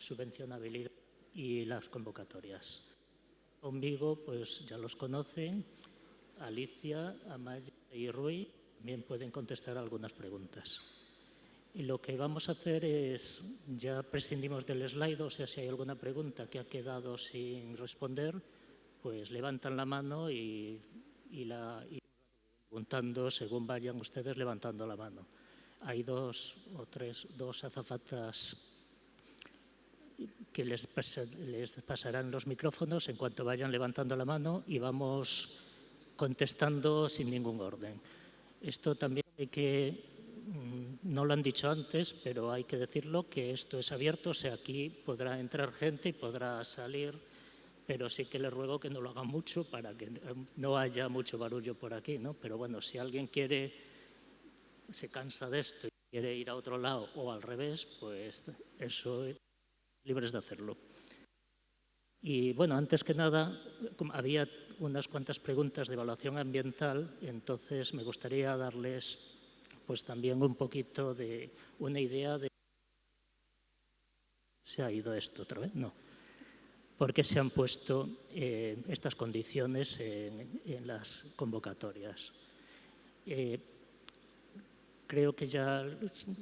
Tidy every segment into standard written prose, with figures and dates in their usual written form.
subvencionabilidad y las convocatorias. Conmigo, pues ya los conocen, Alicia, Amaya y Rui también pueden contestar algunas preguntas. Y lo que vamos a hacer es, ya prescindimos del slide, o sea, si hay alguna pregunta que ha quedado sin responder, pues levantan la mano y preguntando según vayan ustedes levantando la mano. Hay dos azafatas que les pasarán los micrófonos en cuanto vayan levantando la mano y vamos contestando sin ningún orden. Esto también no lo han dicho antes, pero hay que decirlo, que esto es abierto, o sea, aquí podrá entrar gente y podrá salir, pero sí que les ruego que no lo hagan mucho para que no haya mucho barullo por aquí, ¿no? Pero bueno, si alguien se cansa de esto y quiere ir a otro lado o al revés, pues eso, libres de hacerlo. Y bueno, antes que nada, había unas cuantas preguntas de evaluación ambiental, entonces me gustaría darles pues también un poquito de una idea de... ¿Se ha ido esto otra vez? No. ¿Por qué se han puesto estas condiciones en las convocatorias? Creo que ya,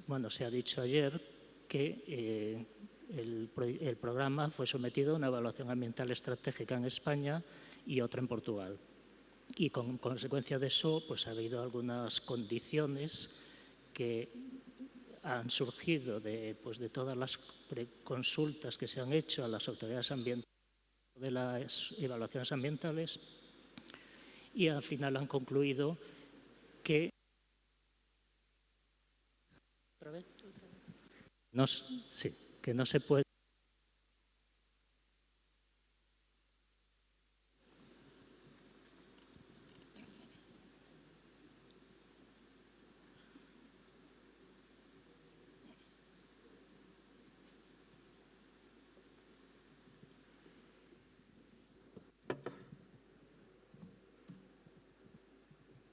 bueno, se ha dicho ayer que el programa fue sometido a una evaluación ambiental estratégica en España y otra en Portugal. Y con consecuencia de eso, pues ha habido algunas condiciones que han surgido de todas las consultas que se han hecho a las autoridades ambientales de las evaluaciones ambientales y al final han concluido que que no se puede.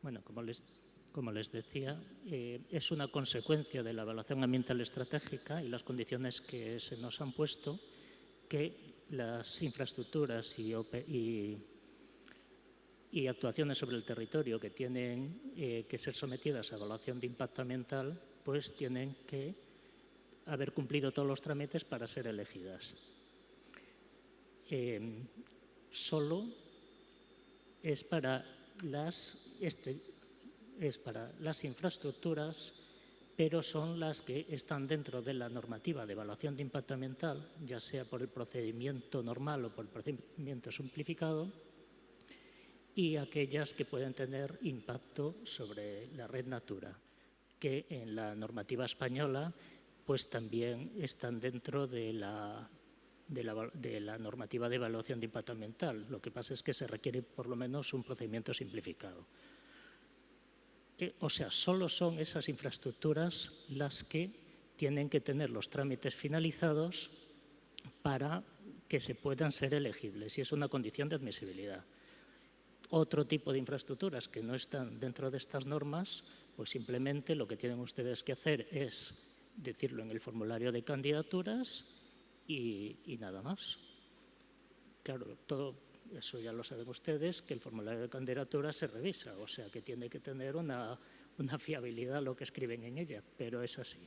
Bueno, como les decía, es una consecuencia de la evaluación ambiental estratégica y las condiciones que se nos han puesto que las infraestructuras y actuaciones sobre el territorio que tienen que ser sometidas a evaluación de impacto ambiental, pues tienen que haber cumplido todos los trámites para ser elegidas. Solo es para las infraestructuras, pero son las que están dentro de la normativa de evaluación de impacto ambiental, ya sea por el procedimiento normal o por el procedimiento simplificado, y aquellas que pueden tener impacto sobre la red Natura, que en la normativa española pues también están dentro de la normativa de evaluación de impacto ambiental. Lo que pasa es que se requiere por lo menos un procedimiento simplificado. O sea, solo son esas infraestructuras las que tienen que tener los trámites finalizados para que se puedan ser elegibles, y es una condición de admisibilidad. Otro tipo de infraestructuras que no están dentro de estas normas, pues simplemente lo que tienen ustedes que hacer es decirlo en el formulario de candidaturas y nada más. Claro, todo eso ya lo saben ustedes, que el formulario de candidaturas se revisa, o sea que tiene que tener una fiabilidad lo que escriben en ella, pero es así.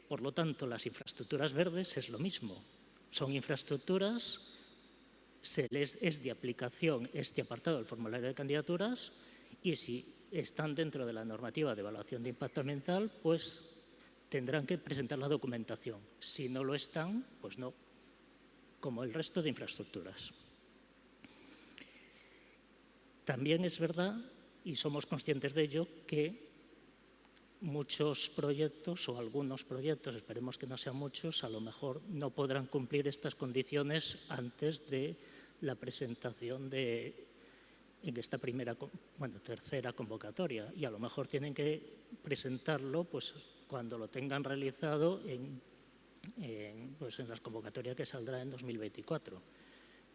Por lo tanto, las infraestructuras verdes es lo mismo. Son infraestructuras, es de aplicación este apartado del formulario de candidaturas, y si están dentro de la normativa de evaluación de impacto ambiental, pues tendrán que presentar la documentación. Si no lo están, pues no, como el resto de infraestructuras. También es verdad, y somos conscientes de ello, que muchos proyectos o algunos proyectos, esperemos que no sean muchos, a lo mejor no podrán cumplir estas condiciones antes de la presentación en esta tercera convocatoria, y a lo mejor tienen que presentarlo pues cuando lo tengan realizado en las convocatorias que saldrá en 2024.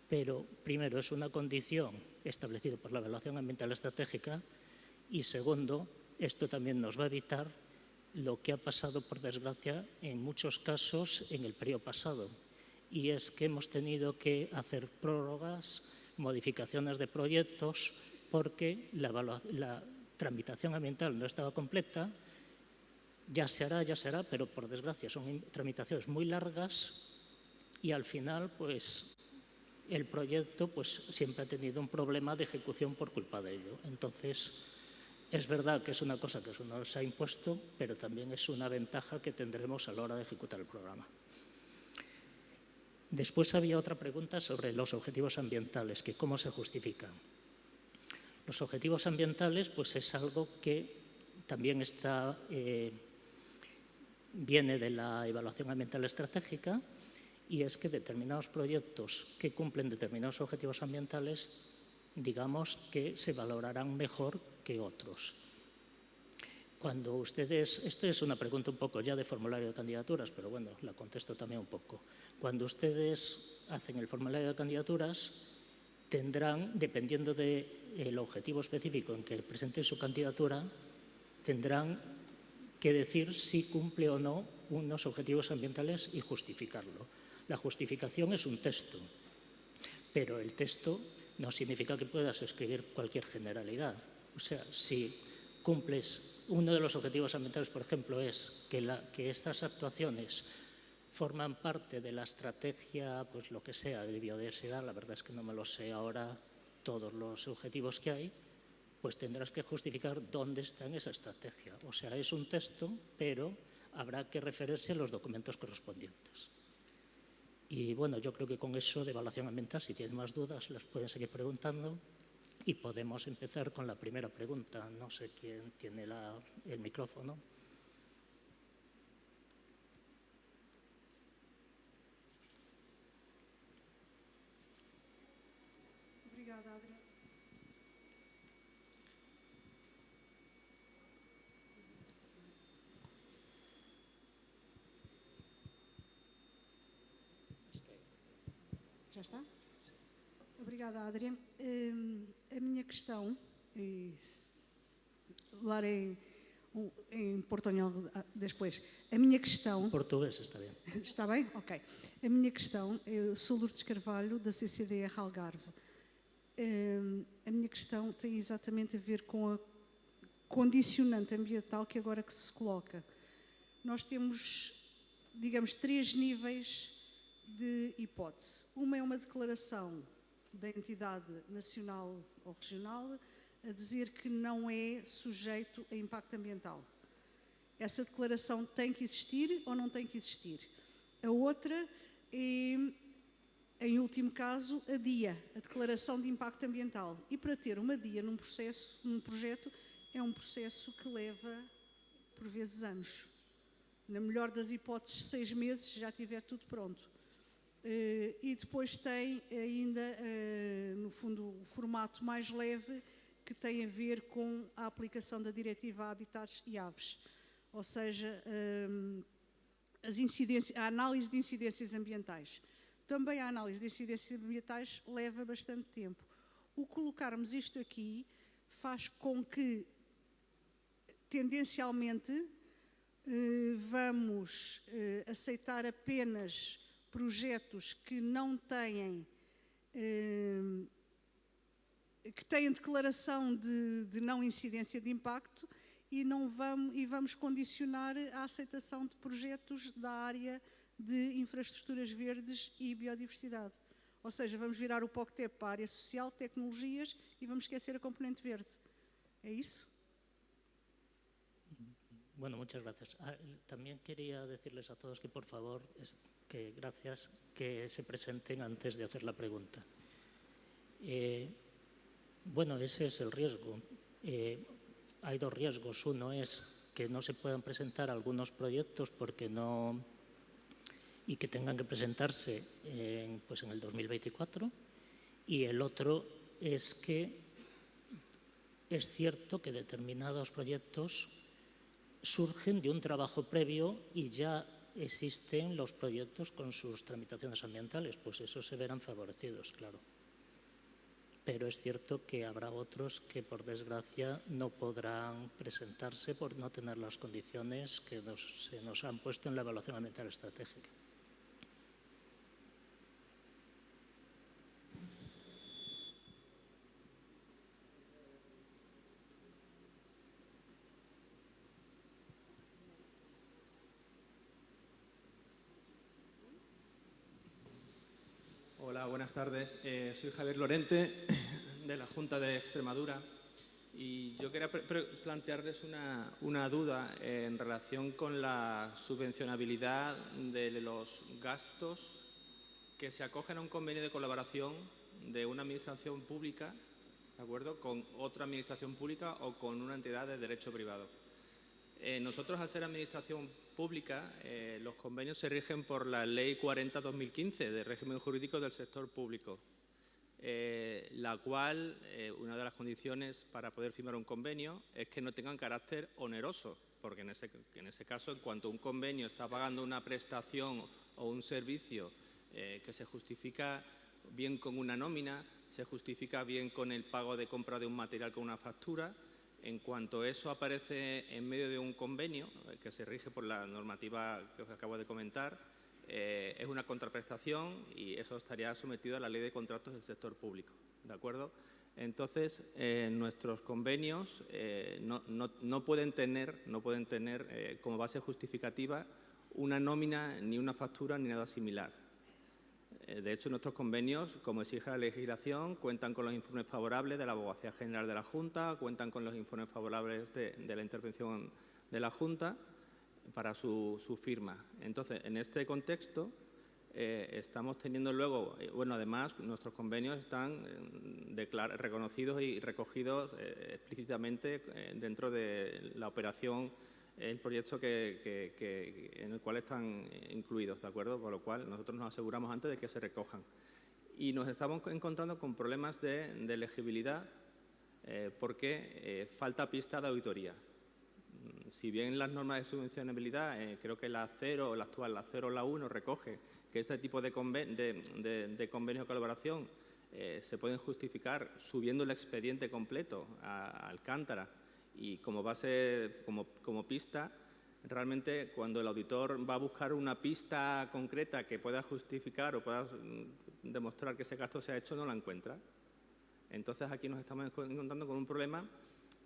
Pero primero es una condición establecida por la evaluación ambiental estratégica, y segundo, esto también nos va a evitar lo que ha pasado, por desgracia, en muchos casos en el periodo pasado, y es que hemos tenido que hacer prórrogas, modificaciones de proyectos, porque la tramitación ambiental no estaba completa. Ya se hará, pero por desgracia son tramitaciones muy largas y al final pues el proyecto pues siempre ha tenido un problema de ejecución por culpa de ello. Entonces, es verdad que es una cosa que eso nos ha impuesto, pero también es una ventaja que tendremos a la hora de ejecutar el programa. Después había otra pregunta sobre los objetivos ambientales, que cómo se justifican. Los objetivos ambientales pues es algo que también viene de la evaluación ambiental estratégica, y es que determinados proyectos que cumplen determinados objetivos ambientales, digamos que se valorarán mejor que otros. Cuando ustedes, esto es una pregunta un poco ya de formulario de candidaturas, pero bueno, la contesto también un poco. Cuando ustedes hacen el formulario de candidaturas, tendrán, dependiendo del objetivo específico en que presenten su candidatura, tendrán que decir si cumple o no unos objetivos ambientales y justificarlo. La justificación es un texto, pero el texto no significa que puedas escribir cualquier generalidad. O sea, si cumples uno de los objetivos ambientales, por ejemplo, es que estas actuaciones forman parte de la estrategia, pues lo que sea, de biodiversidad, la verdad es que no me lo sé ahora todos los objetivos que hay, pues tendrás que justificar dónde está en esa estrategia. O sea, es un texto, pero habrá que referirse a los documentos correspondientes. Y bueno, yo creo que con eso de evaluación ambiental, si tienen más dudas, las pueden seguir preguntando y podemos empezar con la primera pregunta. No sé quién tiene el micrófono. Obrigada, Adriana. Já está? Obrigada, Adriana. A minha questão, lá em portuñol depois, a minha questão... Português, está bem. Está bem? Ok. A minha questão, eu sou Lourdes Carvalho, da CCDR Algarve. A minha questão tem exatamente a ver com a condicionante ambiental que agora que se coloca. Nós temos, digamos, 3 níveis de hipótese. Uma é uma declaração da entidade nacional ou regional a dizer que não é sujeito a impacto ambiental. Essa declaração tem que existir ou não tem que existir? A outra é, em último caso, a DIA, a Declaração de Impacto Ambiental. E para ter uma DIA num projeto, é um processo que leva, por vezes, anos. Na melhor das hipóteses, 6 meses, já tiver tudo pronto. E depois tem ainda, no fundo, o formato mais leve, que tem a ver com a aplicação da Diretiva Habitats e Aves. Ou seja, a análise de incidências ambientais. Também a análise de incidências ambientais leva bastante tempo. O colocarmos isto aqui faz com que, tendencialmente, vamos aceitar apenas projetos que não têm, que têm declaração de não incidência de impacto e vamos condicionar a aceitação de projetos da área de infraestruturas verdes e biodiversidade. Ou seja, vamos virar o POCTEP para a área social, tecnologias e vamos esquecer a componente verde. É isso? Bueno, muchas gracias. También quería decirles a todos que, por favor, gracias, que se presenten antes de hacer la pregunta. Bueno, ese es el riesgo. Hay 2 riesgos. Uno es que no se puedan presentar algunos proyectos y que tengan que presentarse en el 2024. Y el otro es que es cierto que determinados proyectos surgen de un trabajo previo y ya existen los proyectos con sus tramitaciones ambientales, pues esos se verán favorecidos, claro. pero es cierto que habrá otros que, por desgracia, no podrán presentarse por no tener las condiciones que se nos han puesto en la evaluación ambiental estratégica. Hola, buenas tardes. Soy Javier Lorente, de la Junta de Extremadura, y yo quería plantearles una duda en relación con la subvencionabilidad de los gastos que se acogen a un convenio de colaboración de una administración pública, ¿de acuerdo?, con otra administración pública o con una entidad de derecho privado. Nosotros, al ser administración pública, los convenios se rigen por la Ley 40/2015 de régimen jurídico del sector público, la cual, una de las condiciones para poder firmar un convenio es que no tengan carácter oneroso, porque en ese caso, en cuanto un convenio está pagando una prestación o un servicio que se justifica bien con una nómina, se justifica bien con el pago de compra de un material con una factura, en cuanto eso aparece en medio de un convenio que se rige por la normativa que os acabo de comentar, es una contraprestación y eso estaría sometido a la Ley de Contratos del Sector Público, ¿de acuerdo? Entonces, nuestros convenios no pueden tener como base justificativa una nómina, ni una factura, ni nada similar. De hecho, nuestros convenios, como exige la legislación, cuentan con los informes favorables de la Abogacía General de la Junta, cuentan con los informes favorables de la intervención de la Junta para su firma. Entonces, en este contexto, estamos teniendo luego, además, nuestros convenios están reconocidos y recogidos explícitamente dentro de la operación, el proyecto en el cual están incluidos, ¿de acuerdo? Con lo cual, nosotros nos aseguramos antes de que se recojan. Y nos estamos encontrando con problemas de legibilidad porque falta pista de auditoría. Si bien las normas de subvencionabilidad, creo que la 0, la actual, la 0 o la 1, recoge que este tipo de convenios de colaboración se pueden justificar subiendo el expediente completo a Alcántara y como base, como pista, realmente cuando el auditor va a buscar una pista concreta que pueda justificar o pueda demostrar que ese gasto se ha hecho, no la encuentra. Entonces aquí nos estamos encontrando con un problema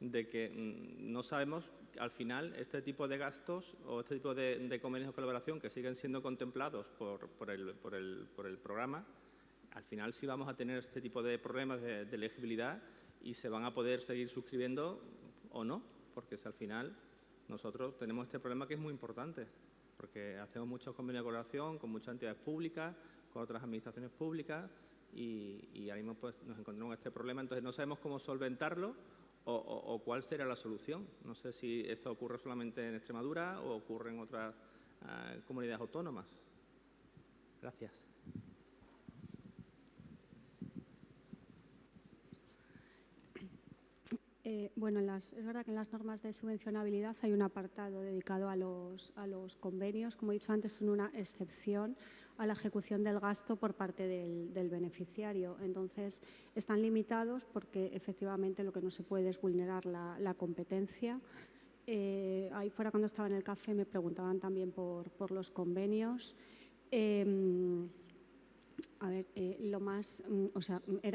de que no sabemos al final este tipo de gastos o este tipo de convenios de colaboración que siguen siendo contemplados por el programa, al final sí vamos a tener este tipo de problemas de elegibilidad y se van a poder seguir suscribiendo o no, porque si al final nosotros tenemos este problema que es muy importante, porque hacemos muchos convenios de colaboración con muchas entidades públicas, con otras administraciones públicas y ahora mismo pues, nos encontramos con este problema, entonces no sabemos cómo solventarlo o cuál será la solución. No sé si esto ocurre solamente en Extremadura o ocurre en otras comunidades autónomas. Gracias. Es verdad que en las normas de subvencionabilidad hay un apartado dedicado a los convenios. Como he dicho antes, son una excepción a la ejecución del gasto por parte del beneficiario. Entonces, están limitados porque efectivamente lo que no se puede es vulnerar la competencia. Ahí fuera, cuando estaba en el café, me preguntaban también por los convenios. Era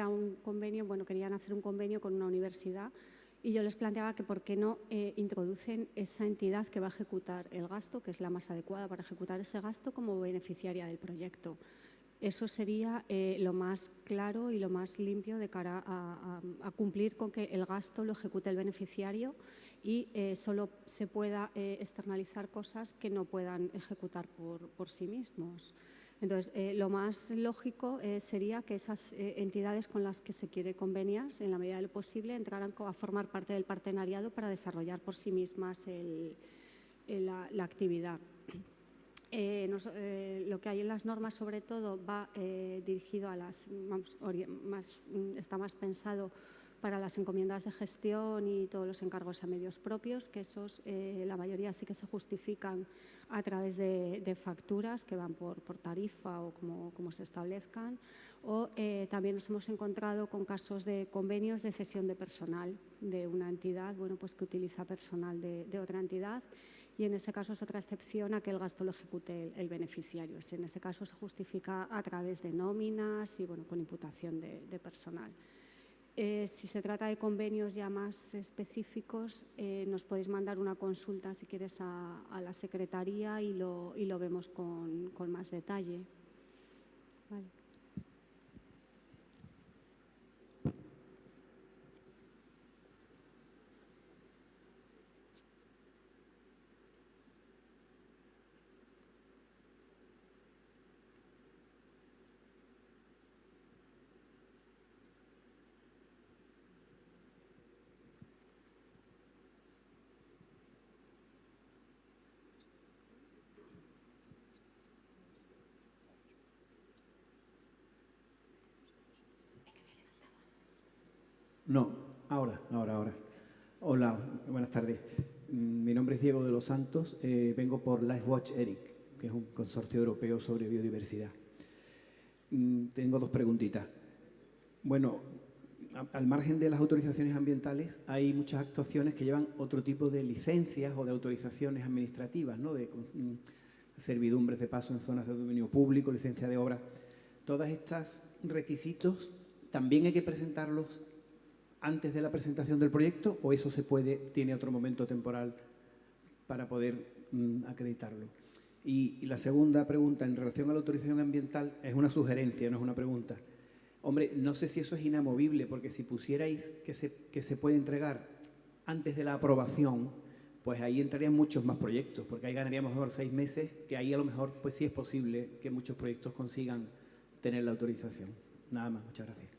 un convenio, querían hacer un convenio con una universidad y yo les planteaba que por qué no introducen esa entidad que va a ejecutar el gasto, que es la más adecuada para ejecutar ese gasto, como beneficiaria del proyecto. Eso sería lo más claro y lo más limpio de cara a cumplir con que el gasto lo ejecute el beneficiario y solo se pueda externalizar cosas que no puedan ejecutar por sí mismos. Entonces, lo más lógico sería que esas entidades con las que se quiere conveniar, en la medida de lo posible, entraran a formar parte del partenariado para desarrollar por sí mismas la actividad. Lo que hay en las normas, sobre todo, va dirigido a está más pensado para las encomiendas de gestión y todos los encargos a medios propios, que esos, la mayoría sí que se justifican a través de facturas que van por tarifa o como se establezcan. O también nos hemos encontrado con casos de convenios de cesión de personal de una entidad, bueno, pues que utiliza personal de otra entidad, y en ese caso es otra excepción a que el gasto lo ejecute el beneficiario. En ese caso se justifica a través de nóminas y, bueno, con imputación de personal. Si se trata de convenios ya más específicos, nos podéis mandar una consulta, si quieres, a la secretaría y lo vemos con más detalle. Vale. No, ahora. Hola, buenas tardes. Mi nombre es Diego de los Santos, vengo por LifeWatch ERIC, que es un consorcio europeo sobre biodiversidad. Tengo dos preguntitas. Bueno, al margen de las autorizaciones ambientales, hay muchas actuaciones que llevan otro tipo de licencias o de autorizaciones administrativas, ¿no? De servidumbres de paso en zonas de dominio público, licencia de obra. Todos estos requisitos, ¿también hay que presentarlos antes de la presentación del proyecto o eso tiene otro momento temporal para poder acreditarlo? Y la segunda pregunta, en relación a la autorización ambiental, es una sugerencia, no es una pregunta. Hombre, no sé si eso es inamovible, porque si pusierais que se puede entregar antes de la aprobación, pues ahí entrarían muchos más proyectos, porque ahí ganaríamos mejor 6 meses, que ahí a lo mejor pues sí es posible que muchos proyectos consigan tener la autorización. Nada más, muchas gracias.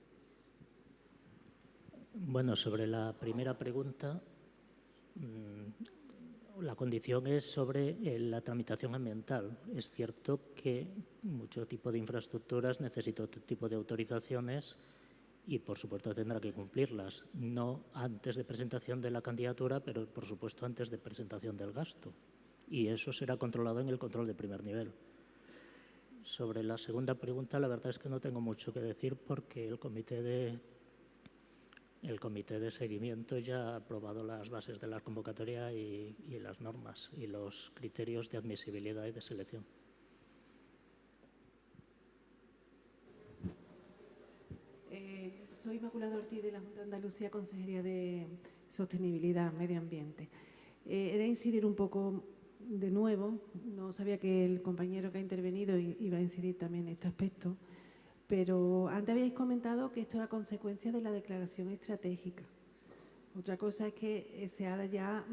Bueno, sobre la primera pregunta, la condición es sobre la tramitación ambiental. Es cierto que mucho tipo de infraestructuras necesita otro tipo de autorizaciones y, por supuesto, tendrá que cumplirlas. No antes de presentación de la candidatura, pero, por supuesto, antes de presentación del gasto. Y eso será controlado en el control de primer nivel. Sobre la segunda pregunta, la verdad es que no tengo mucho que decir porque el comité de seguimiento ya ha aprobado las bases de la convocatoria y las normas y los criterios de admisibilidad y de selección. Soy Inmaculada Ortiz de la Junta de Andalucía, Consejería de Sostenibilidad, Medio Ambiente. Era incidir un poco de nuevo, no sabía que el compañero que ha intervenido iba a incidir también en este aspecto, pero antes habíais comentado que esto era consecuencia de la declaración estratégica. Otra cosa es que se haga ya,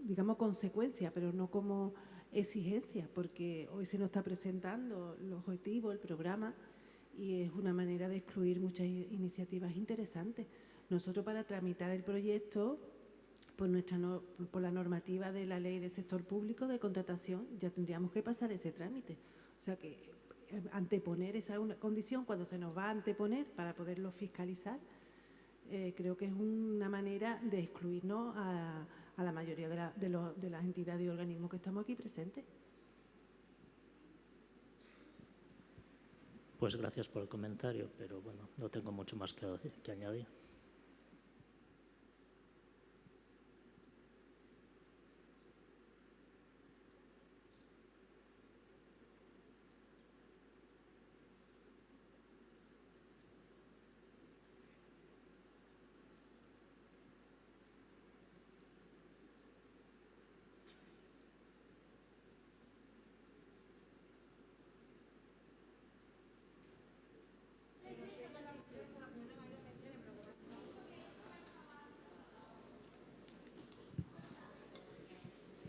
digamos, consecuencia, pero no como exigencia, porque hoy se nos está presentando los objetivos, el programa, y es una manera de excluir muchas iniciativas interesantes. Nosotros, para tramitar el proyecto, por la normativa de la Ley del Sector Público de Contratación, ya tendríamos que pasar ese trámite. O sea que anteponer esa condición, cuando se nos va a anteponer para poderlo fiscalizar, creo que es una manera de excluirnos a la mayoría de las entidades y organismos que estamos aquí presentes. Pues gracias por el comentario, pero bueno, no tengo mucho más que añadir.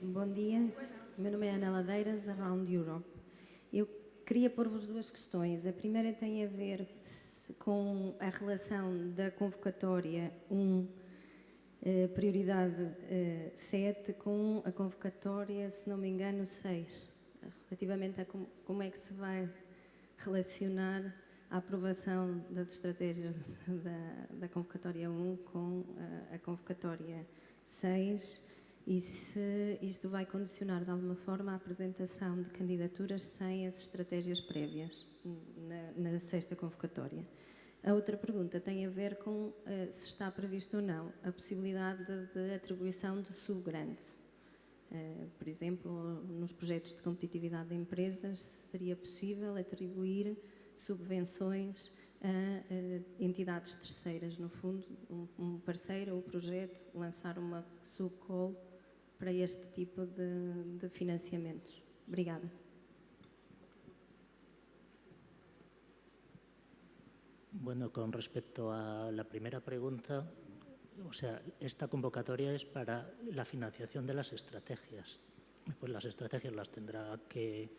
Bom dia, meu nome é Ana Ladeiras, Around Europe. Eu queria pôr-vos duas questões. A primeira tem a ver com a relação da convocatória 1, prioridade 7, com a convocatória, se não me engano, 6, relativamente a como é que se vai relacionar a aprovação das estratégias da convocatória 1 com a convocatória 6 e se isto vai condicionar de alguma forma a apresentação de candidaturas sem as estratégias prévias na sexta convocatória. A outra pergunta tem a ver com se está previsto ou não a possibilidade de atribuição de subgrants. Por exemplo, nos projetos de competitividade de empresas, seria possível atribuir subvenções a entidades terceiras, no fundo, um parceiro ou projeto lançar uma subcall para este tipo de financiamentos. Obrigada. Bueno, con respecto a la primera pregunta, o sea, esta convocatoria es para la financiación de las estrategias. Pues las estrategias las tendrá que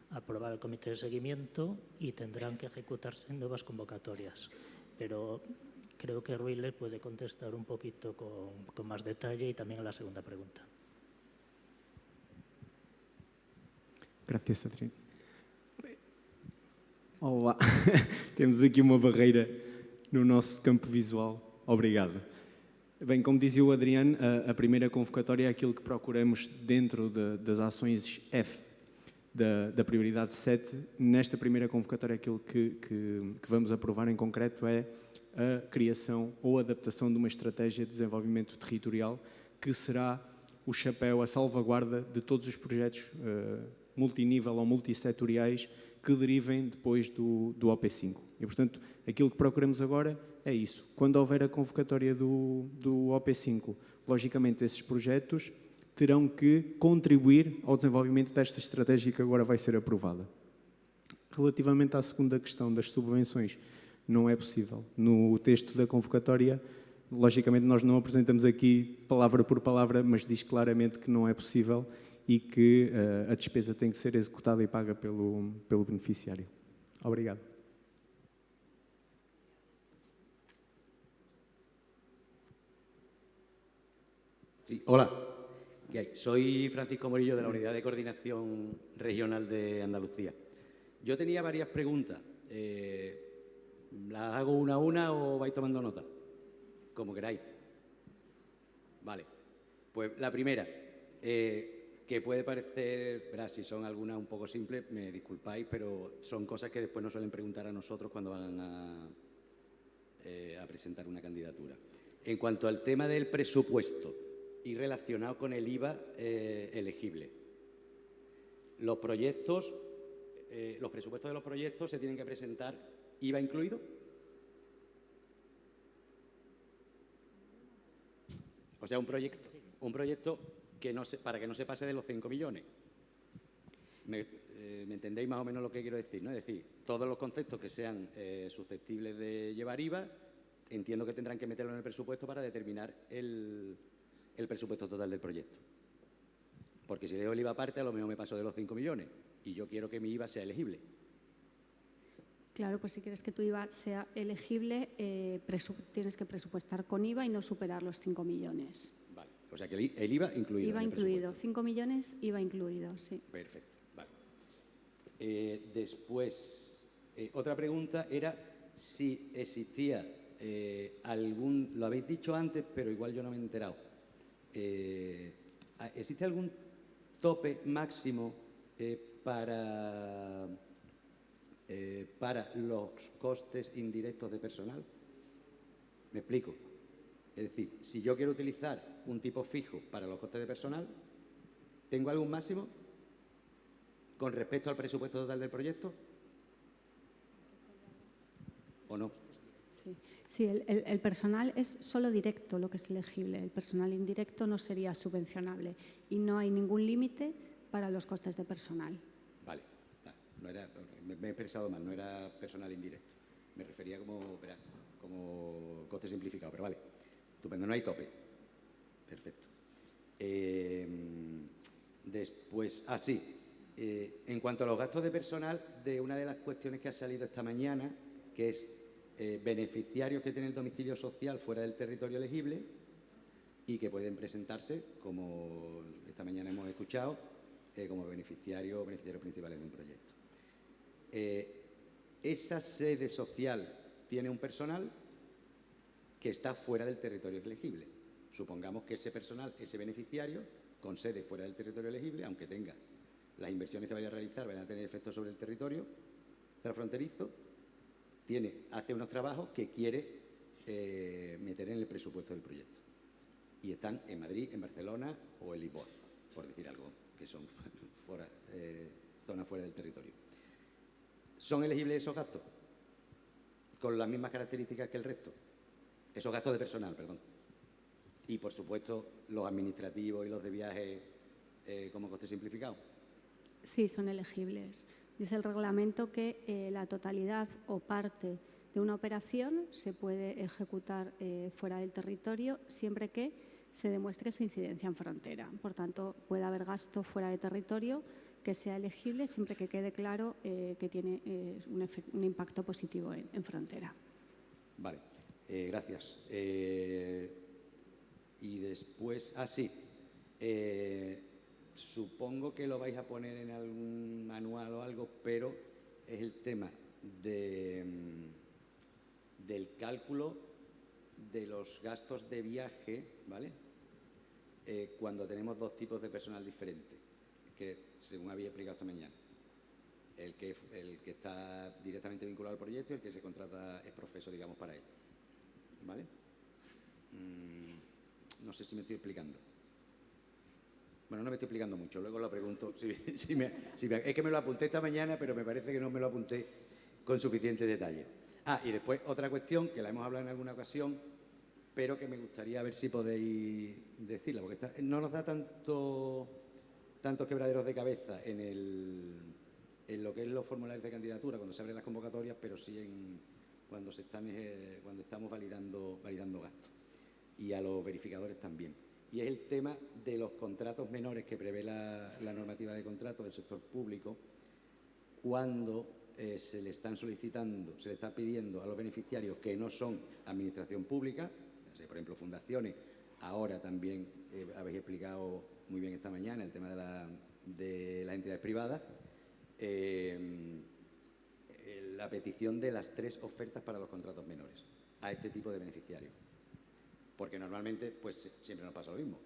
aprobar el comité de seguimiento y tendrán que ejecutarse en nuevas convocatorias. Pero creo que Ruiz le puede contestar un poquito con más detalle y también a la segunda pregunta. Gracias, Adriana. Olá, temos aqui uma barreira no nosso campo visual. Obrigado. Bem, como dizia o Adriano, a primeira convocatória é aquilo que procuramos dentro das ações F da prioridade 7. Nesta primeira convocatória, aquilo que vamos aprovar em concreto é a criação ou adaptação de uma estratégia de desenvolvimento territorial que será o chapéu, a salvaguarda de todos os projetos multinível ou multissetoriais que derivem depois do OP5. E, portanto, aquilo que procuramos agora é isso. Quando houver a convocatória do OP5, logicamente esses projetos terão que contribuir ao desenvolvimento desta estratégia que agora vai ser aprovada. Relativamente à segunda questão das subvenções, não é possível. No texto da convocatória, logicamente nós não apresentamos aqui palavra por palavra, mas diz claramente que não é possível e que a despesa tem que ser executada e paga pelo beneficiário. Obrigado. Sí, hola. Soy Francisco Morillo de la Unidad de Coordinación Regional de Andalucía. Yo tenía varias preguntas. ¿Las hago una a una o vais tomando nota? Como queráis. Vale. Pues la primera, que puede parecer, verás, si son algunas un poco simples, me disculpáis, pero son cosas que después nos suelen preguntar a nosotros cuando van a presentar una candidatura. En cuanto al tema del presupuesto y relacionado con el IVA elegible, los presupuestos de los proyectos se tienen que presentar IVA incluido. O sea, un proyecto que para que no se pase de los 5 millones. ¿Me entendéis más o menos lo que quiero decir, ¿no? Es decir, todos los conceptos que sean susceptibles de llevar IVA, entiendo que tendrán que meterlo en el presupuesto para determinar el presupuesto total del proyecto. Porque si dejo el IVA aparte, a lo mejor me paso de los 5 millones y yo quiero que mi IVA sea elegible. Claro, pues si quieres que tu IVA sea elegible, tienes que presupuestar con IVA y no superar los 5 millones. Vale, o sea que el IVA incluido. IVA incluido, 5 millones, IVA incluido, sí. Perfecto, vale. Después, otra pregunta era si existía lo habéis dicho antes, pero igual yo no me he enterado. ¿Existe algún tope máximo para los costes indirectos de personal? ¿Me explico? Es decir, si yo quiero utilizar un tipo fijo para los costes de personal, ¿tengo algún máximo con respecto al presupuesto total del proyecto? ¿O no? Sí, el personal es solo directo lo que es elegible. El personal indirecto no sería subvencionable y no hay ningún límite para los costes de personal. Vale. Me he expresado mal, no era personal indirecto. Me refería como coste simplificado, pero vale. Estupendo, no hay tope. Perfecto. Después, en cuanto a los gastos de personal, de una de las cuestiones que ha salido esta mañana, que es beneficiarios que tienen domicilio social fuera del territorio elegible y que pueden presentarse, como esta mañana hemos escuchado, como beneficiarios principales de un proyecto. esa sede social tiene un personal que está fuera del territorio elegible. Supongamos que ese personal, ese beneficiario, con sede fuera del territorio elegible, aunque tenga las inversiones que vaya a realizar, vayan a tener efectos sobre el territorio transfronterizo, hace unos trabajos que quiere meter en el presupuesto del proyecto. Y están en Madrid, en Barcelona o en Lisboa, por decir algo, que son zonas fuera del territorio. ¿Son elegibles esos gastos? Con las mismas características que el resto. Esos gastos de personal, perdón. Y, por supuesto, los administrativos y los de viaje como coste simplificado. Sí, son elegibles. Dice el reglamento que la totalidad o parte de una operación se puede ejecutar fuera del territorio siempre que se demuestre su incidencia en frontera. Por tanto, puede haber gasto fuera de territorio que sea elegible siempre que quede claro que tiene un impacto positivo en frontera. Vale, gracias. Y después, supongo que lo vais a poner en algún manual o algo, pero es el tema del cálculo de los gastos de viaje, ¿vale? Cuando tenemos dos tipos de personal diferentes, que según había explicado esta mañana. El que está directamente vinculado al proyecto y el que se contrata es profesor, digamos, para él. ¿Vale? No sé si me estoy explicando. Bueno, no me estoy explicando mucho, luego lo pregunto. Es que me lo apunté esta mañana, pero me parece que no me lo apunté con suficiente detalle. Y después otra cuestión, que la hemos hablado en alguna ocasión, pero que me gustaría ver si podéis decirla, porque no nos da tantos quebraderos de cabeza en lo que es los formularios de candidatura, cuando se abren las convocatorias, pero sí cuando estamos validando gastos. Y a los verificadores también. Y es el tema de los contratos menores que prevé la normativa de contratos del sector público, cuando se le está pidiendo a los beneficiarios que no son administración pública, por ejemplo, fundaciones. Ahora también habéis explicado muy bien esta mañana el tema de las entidades privadas, la petición de las 3 ofertas para los contratos menores a este tipo de beneficiarios. Porque normalmente, pues siempre nos pasa lo mismo.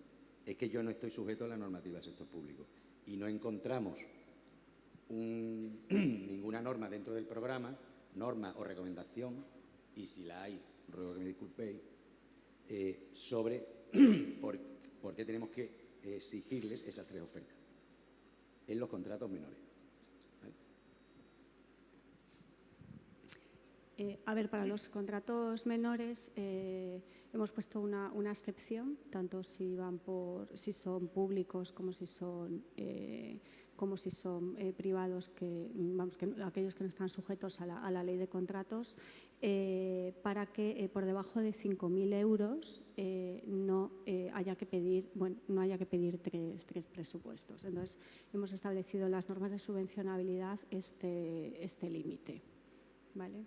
Es que yo no estoy sujeto a la normativa del sector público y no encontramos ninguna norma dentro del programa, norma o recomendación, y si la hay, ruego que me disculpéis, sobre por qué tenemos que exigirles esas 3 ofertas en los contratos menores. Para los contratos menores hemos puesto una excepción, tanto si son públicos como si son privados, aquellos que no están sujetos a la ley de contratos, para que por debajo de 5.000 euros no haya que pedir 3 presupuestos. Entonces, hemos establecido en las normas de subvencionabilidad este límite. ¿Vale?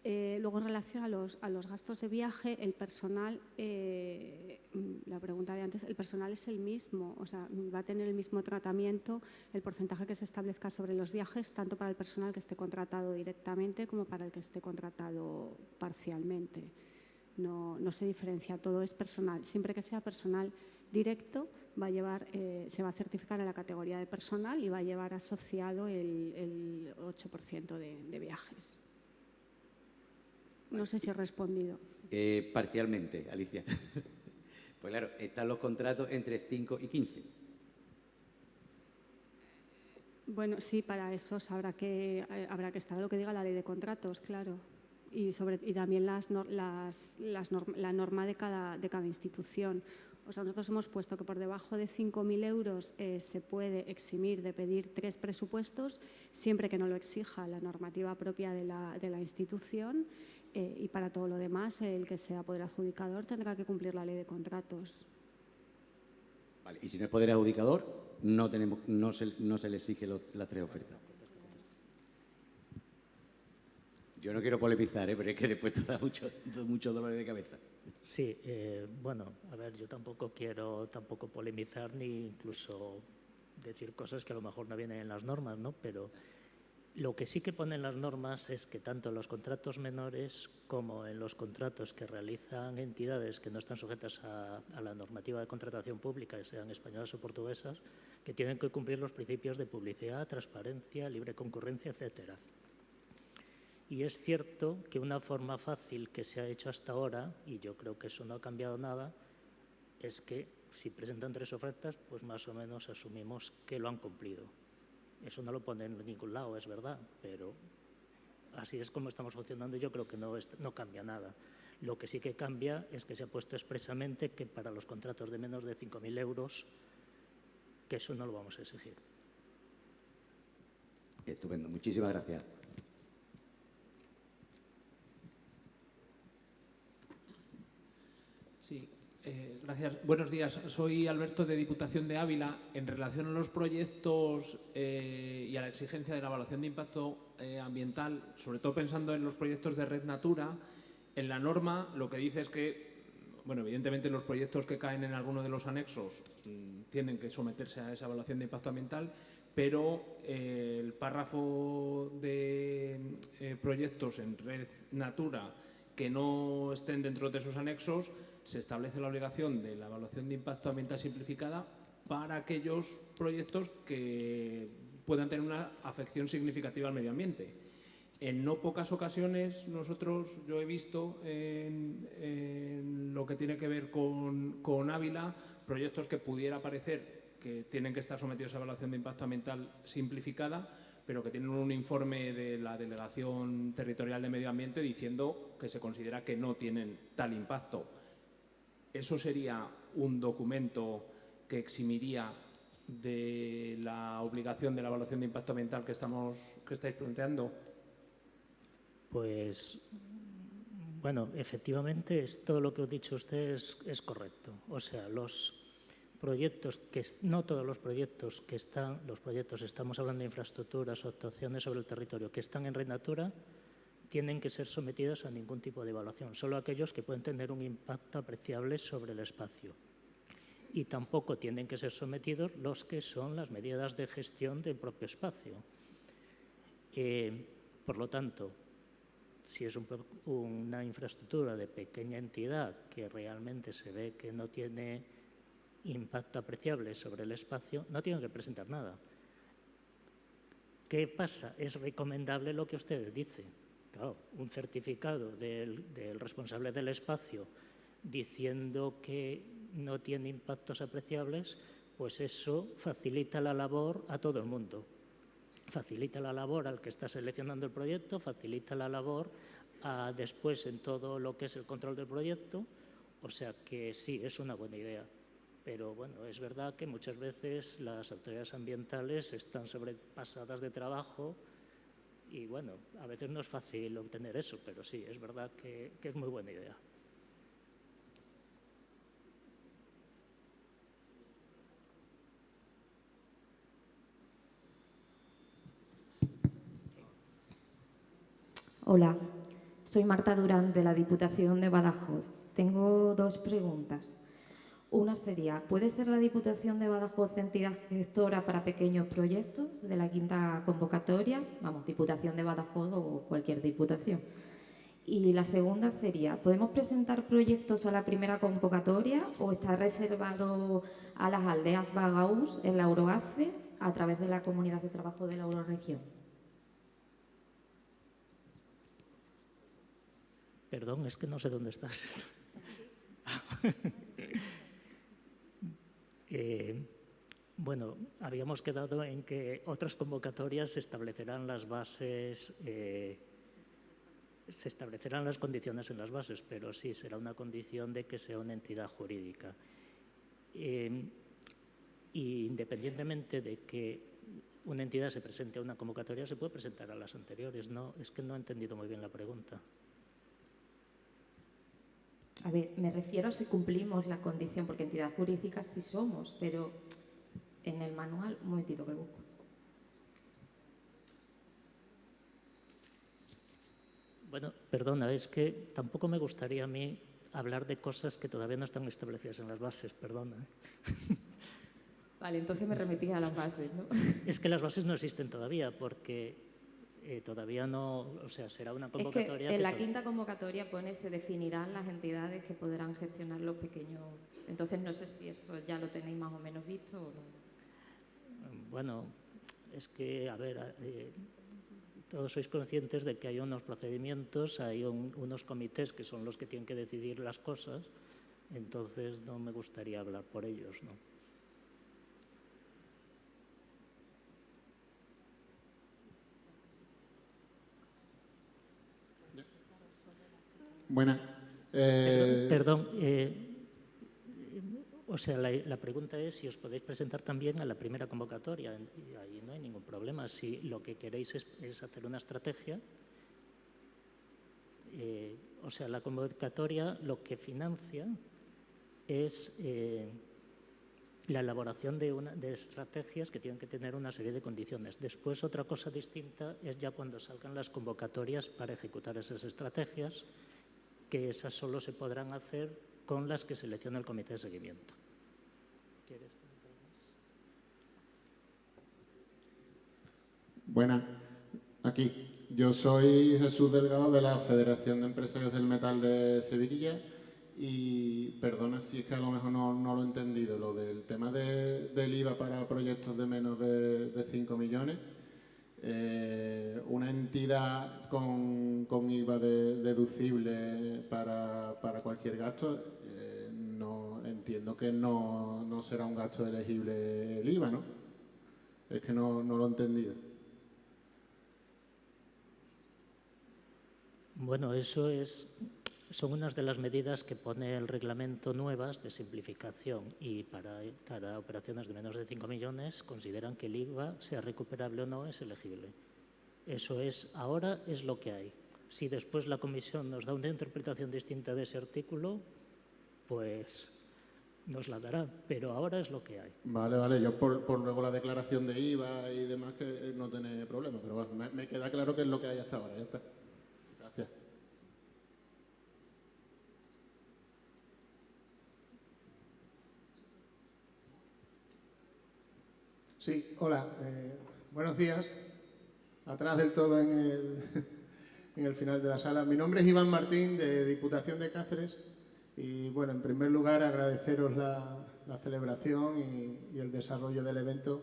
Luego, en relación a los gastos de viaje, el personal, la pregunta de antes, el personal es el mismo, o sea, va a tener el mismo tratamiento, el porcentaje que se establezca sobre los viajes, tanto para el personal que esté contratado directamente como para el que esté contratado parcialmente. No se diferencia, todo es personal. Siempre que sea personal directo, se va a certificar en la categoría de personal y va a llevar asociado el 8% de viajes. No sé si he respondido. Parcialmente, Alicia. Pues claro, están los contratos entre 5 y 15. Bueno, sí, para eso habrá que estar lo que diga la ley de contratos, claro. Y también la norma de cada institución. O sea, nosotros hemos puesto que por debajo de 5.000 euros se puede eximir de pedir 3 presupuestos, siempre que no lo exija la normativa propia de la institución. Y para todo lo demás, el que sea poder adjudicador tendrá que cumplir la ley de contratos. Vale, y si no es poder adjudicador, no se le exige las 3 ofertas. Yo no quiero polemizar, pero es que después te da mucho dolor de cabeza. Sí, bueno, a ver, yo tampoco quiero polemizar ni incluso decir cosas que a lo mejor no vienen en las normas, ¿no? Pero Lo que sí que ponen las normas es que tanto en los contratos menores como en los contratos que realizan entidades que no están sujetas a la normativa de contratación pública, sean españolas o portuguesas, que tienen que cumplir los principios de publicidad, transparencia, libre concurrencia, etcétera. Y es cierto que una forma fácil que se ha hecho hasta ahora, y yo creo que eso no ha cambiado nada, es que si presentan 3 ofertas, pues más o menos asumimos que lo han cumplido. Eso no lo pone en ningún lado, es verdad, pero así es como estamos funcionando y yo creo que no cambia nada. Lo que sí que cambia es que se ha puesto expresamente que para los contratos de menos de 5.000 euros, que eso no lo vamos a exigir. Estupendo, muchísimas gracias. Sí, gracias. Buenos días. Soy Alberto de Diputación de Ávila. En relación a los proyectos y a la exigencia de la evaluación de impacto ambiental, sobre todo pensando en los proyectos de Red Natura, en la norma lo que dice es que, bueno, evidentemente los proyectos que caen en alguno de los anexos tienen que someterse a esa evaluación de impacto ambiental, pero el párrafo de proyectos en Red Natura que no estén dentro de esos anexos, se establece la obligación de la evaluación de impacto ambiental simplificada para aquellos proyectos que puedan tener una afección significativa al medio ambiente. En no pocas ocasiones yo he visto en lo que tiene que ver con Ávila, proyectos que pudiera parecer que tienen que estar sometidos a evaluación de impacto ambiental simplificada, pero que tienen un informe de la Delegación Territorial de Medio Ambiente diciendo que se considera que no tienen tal impacto. ¿Eso sería un documento que eximiría de la obligación de la evaluación de impacto ambiental que estáis planteando? Pues, bueno, efectivamente, todo lo que ha dicho usted es correcto. O sea, los proyectos, no todos los proyectos estamos hablando de infraestructuras o actuaciones sobre el territorio, que están en Red Natura, tienen que ser sometidos a ningún tipo de evaluación, solo aquellos que pueden tener un impacto apreciable sobre el espacio. Y tampoco tienen que ser sometidos los que son las medidas de gestión del propio espacio. Por lo tanto, si es una infraestructura de pequeña entidad que realmente se ve que no tiene impacto apreciable sobre el espacio, no tienen que presentar nada. ¿Qué pasa? Es recomendable lo que usted dice. Claro, un certificado del responsable del espacio diciendo que no tiene impactos apreciables, pues eso facilita la labor a todo el mundo. Facilita la labor al que está seleccionando el proyecto, facilita la labor después en todo lo que es el control del proyecto. O sea que sí, es una buena idea. Pero bueno, es verdad que muchas veces las autoridades ambientales están sobrepasadas de trabajo y bueno, a veces no es fácil obtener eso, pero sí, es verdad que es muy buena idea. Hola, soy Marta Durán de la Diputación de Badajoz. Tengo 2 preguntas. Una sería, ¿puede ser la Diputación de Badajoz entidad gestora para pequeños proyectos de la 5ª convocatoria? Vamos, Diputación de Badajoz o cualquier diputación. Y la segunda sería, ¿podemos presentar proyectos a la primera convocatoria o está reservado a las aldeas Bagaús en la Euroace a través de la Comunidad de Trabajo de la Euroregión? Perdón, es que no sé dónde estás. Bueno, habíamos quedado en que otras convocatorias se establecerán las bases, se establecerán las condiciones en las bases, pero sí, será una condición de que sea una entidad jurídica. Y independientemente de que una entidad se presente a una convocatoria, se puede presentar a las anteriores. No, es que no he entendido muy bien la pregunta. A ver, me refiero a si cumplimos la condición, porque entidad jurídica sí somos, pero en el manual, un momentito que lo busco. Bueno, perdona, es que tampoco me gustaría a mí hablar de cosas que todavía no están establecidas en las bases, perdona. Vale, entonces me remití a las bases, ¿no? Es que las bases no existen todavía porque todavía no, o sea, será una Es convocatoria. que en la quinta convocatoria pone se definirán las entidades que podrán gestionar los pequeños. Entonces no sé si eso ya lo tenéis más o menos visto o no. Bueno, es que, a ver, todos sois conscientes de que hay unos procedimientos, hay unos comités que son los que tienen que decidir las cosas, entonces no me gustaría hablar por ellos, ¿no? Buenas. Perdón, o sea, la pregunta es si os podéis presentar también a la primera convocatoria, y ahí no hay ningún problema. Si lo que queréis es hacer una estrategia, o sea, la convocatoria lo que financia es la elaboración de estrategias que tienen que tener una serie de condiciones. Después, otra cosa distinta es ya cuando salgan las convocatorias para ejecutar esas estrategias, que esas solo se podrán hacer con las que selecciona el comité de seguimiento. ¿Quieres comentar más? Buenas. Aquí. Yo soy Jesús Delgado de la Federación de Empresarios del Metal de Sevilla y perdona si es que a lo mejor no lo he entendido, lo del tema del IVA para proyectos de menos de 5 millones. Una entidad con IVA deducible para cualquier gasto, no entiendo que no será un gasto elegible el IVA, ¿no? Es que no lo he entendido. Bueno, son unas de las medidas que pone el reglamento nuevas de simplificación y para operaciones de menos de 5 millones consideran que el IVA, sea recuperable o no, es elegible. Eso ahora es lo que hay. Si después la Comisión nos da una interpretación distinta de ese artículo, pues nos la dará, pero ahora es lo que hay. Vale, yo por luego la declaración de IVA y demás que no tiene problema, pero bueno, me queda claro que es lo que hay hasta ahora, ya está. Gracias. Sí, hola, buenos días. Atrás del todo en el final de la sala. Mi nombre es Iván Martín, de Diputación de Cáceres. Y bueno, en primer lugar agradeceros la celebración y el desarrollo del evento,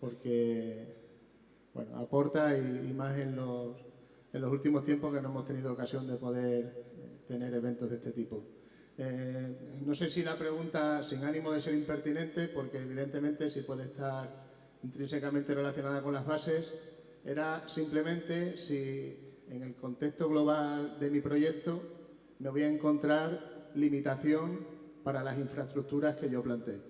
porque bueno, aporta y más en los últimos tiempos que no hemos tenido ocasión de poder tener eventos de este tipo. No sé si la pregunta, sin ánimo de ser impertinente, porque evidentemente sí puede estar intrínsecamente relacionada con las bases, era simplemente si en el contexto global de mi proyecto me voy a encontrar limitación para las infraestructuras que yo planteé.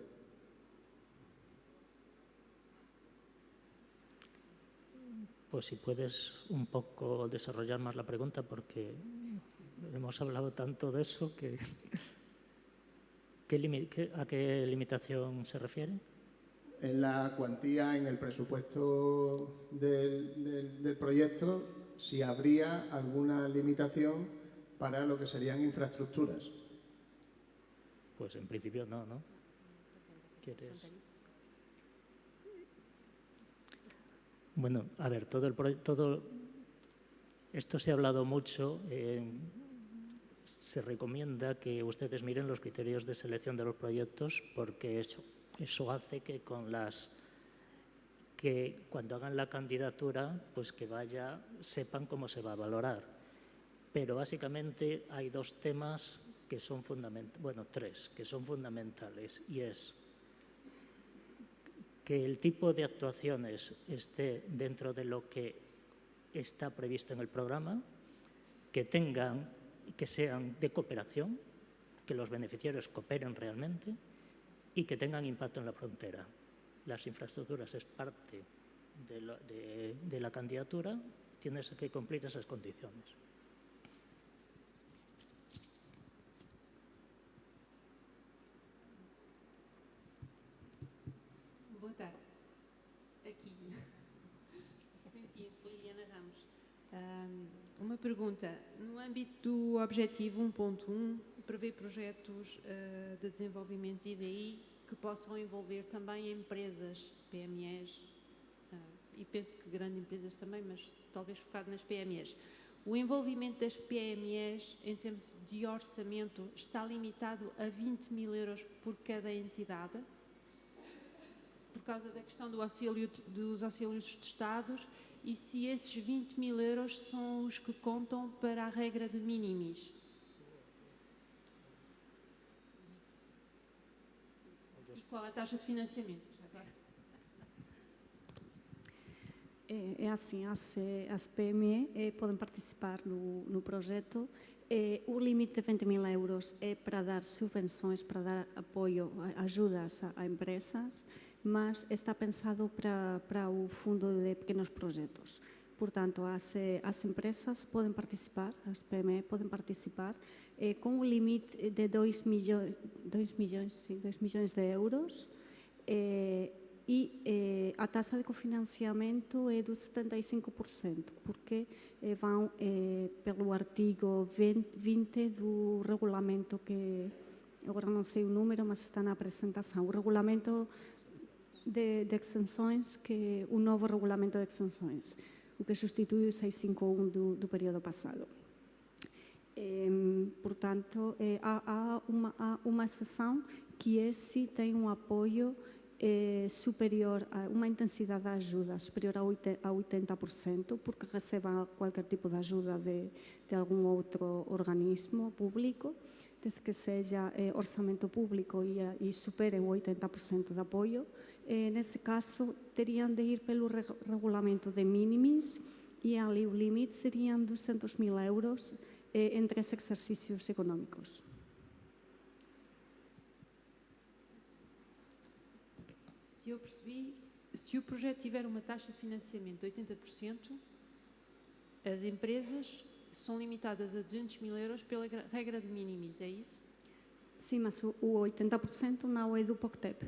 Pues si puedes un poco desarrollar más la pregunta, porque hemos hablado tanto de eso que... ¿A qué limitación se refiere? En la cuantía, en el presupuesto del proyecto, si habría alguna limitación para lo que serían infraestructuras. Pues en principio no, ¿no? ¿Quieres? Bueno, a ver, todo esto se ha hablado mucho. Se recomienda que ustedes miren los criterios de selección de los proyectos, porque eso hace que cuando hagan la candidatura, pues que sepan cómo se va a valorar. Pero básicamente hay dos temas que son tres, que son fundamentales, y es que el tipo de actuaciones esté dentro de lo que está previsto en el programa, que sean de cooperación, que los beneficiarios cooperen realmente y que tengan impacto en la frontera. Las infraestructuras es parte de la candidatura, tienes que cumplir esas condiciones. Boa tarde. Aqui. Liliana Ramos. Uma pergunta. No âmbito do Objetivo 1.1, prevê projetos de desenvolvimento de IDI que possam envolver também empresas, PMEs e penso que grandes empresas também, mas talvez focado nas PMEs. O envolvimento das PMEs em termos de orçamento está limitado a 20 mil euros por cada entidade, por causa da questão dos auxílios de Estados, e se esses 20 mil euros são os que contam para a regra de minimis. E qual a taxa de financiamento? É assim, as PME podem participar no projeto. O limite de 20 mil euros é para dar subvenções, para dar apoio, ajudas a empresas, mas está pensado para o fundo de pequenos projetos. Portanto, as empresas podem participar, as PME podem participar com o limite de 2 milhões de euros, e a taxa de cofinanciamento é do 75%, porque vão pelo artigo 20 do regulamento, que agora não sei o número, mas está na apresentação, o regulamento de extensões, que o novo regulamento de extensões, o que substitui o 651 do período passado. Portanto, há uma exceção, que é se tem um apoio superior a uma intensidade de ajuda superior a 80%, porque recebam qualquer tipo de ajuda de algum outro organismo público, desde que seja orçamento público e supere o 80% de apoio. Nesse caso, teriam de ir pelo regulamento de minimis, e ali o limite seriam 200 mil euros em 3 exercícios económicos. Se eu percebi, se o projeto tiver uma taxa de financiamento de 80%, as empresas são limitadas a 200 mil euros pela regra de minimis, é isso? Sim, mas o 80% não é do POCTEP.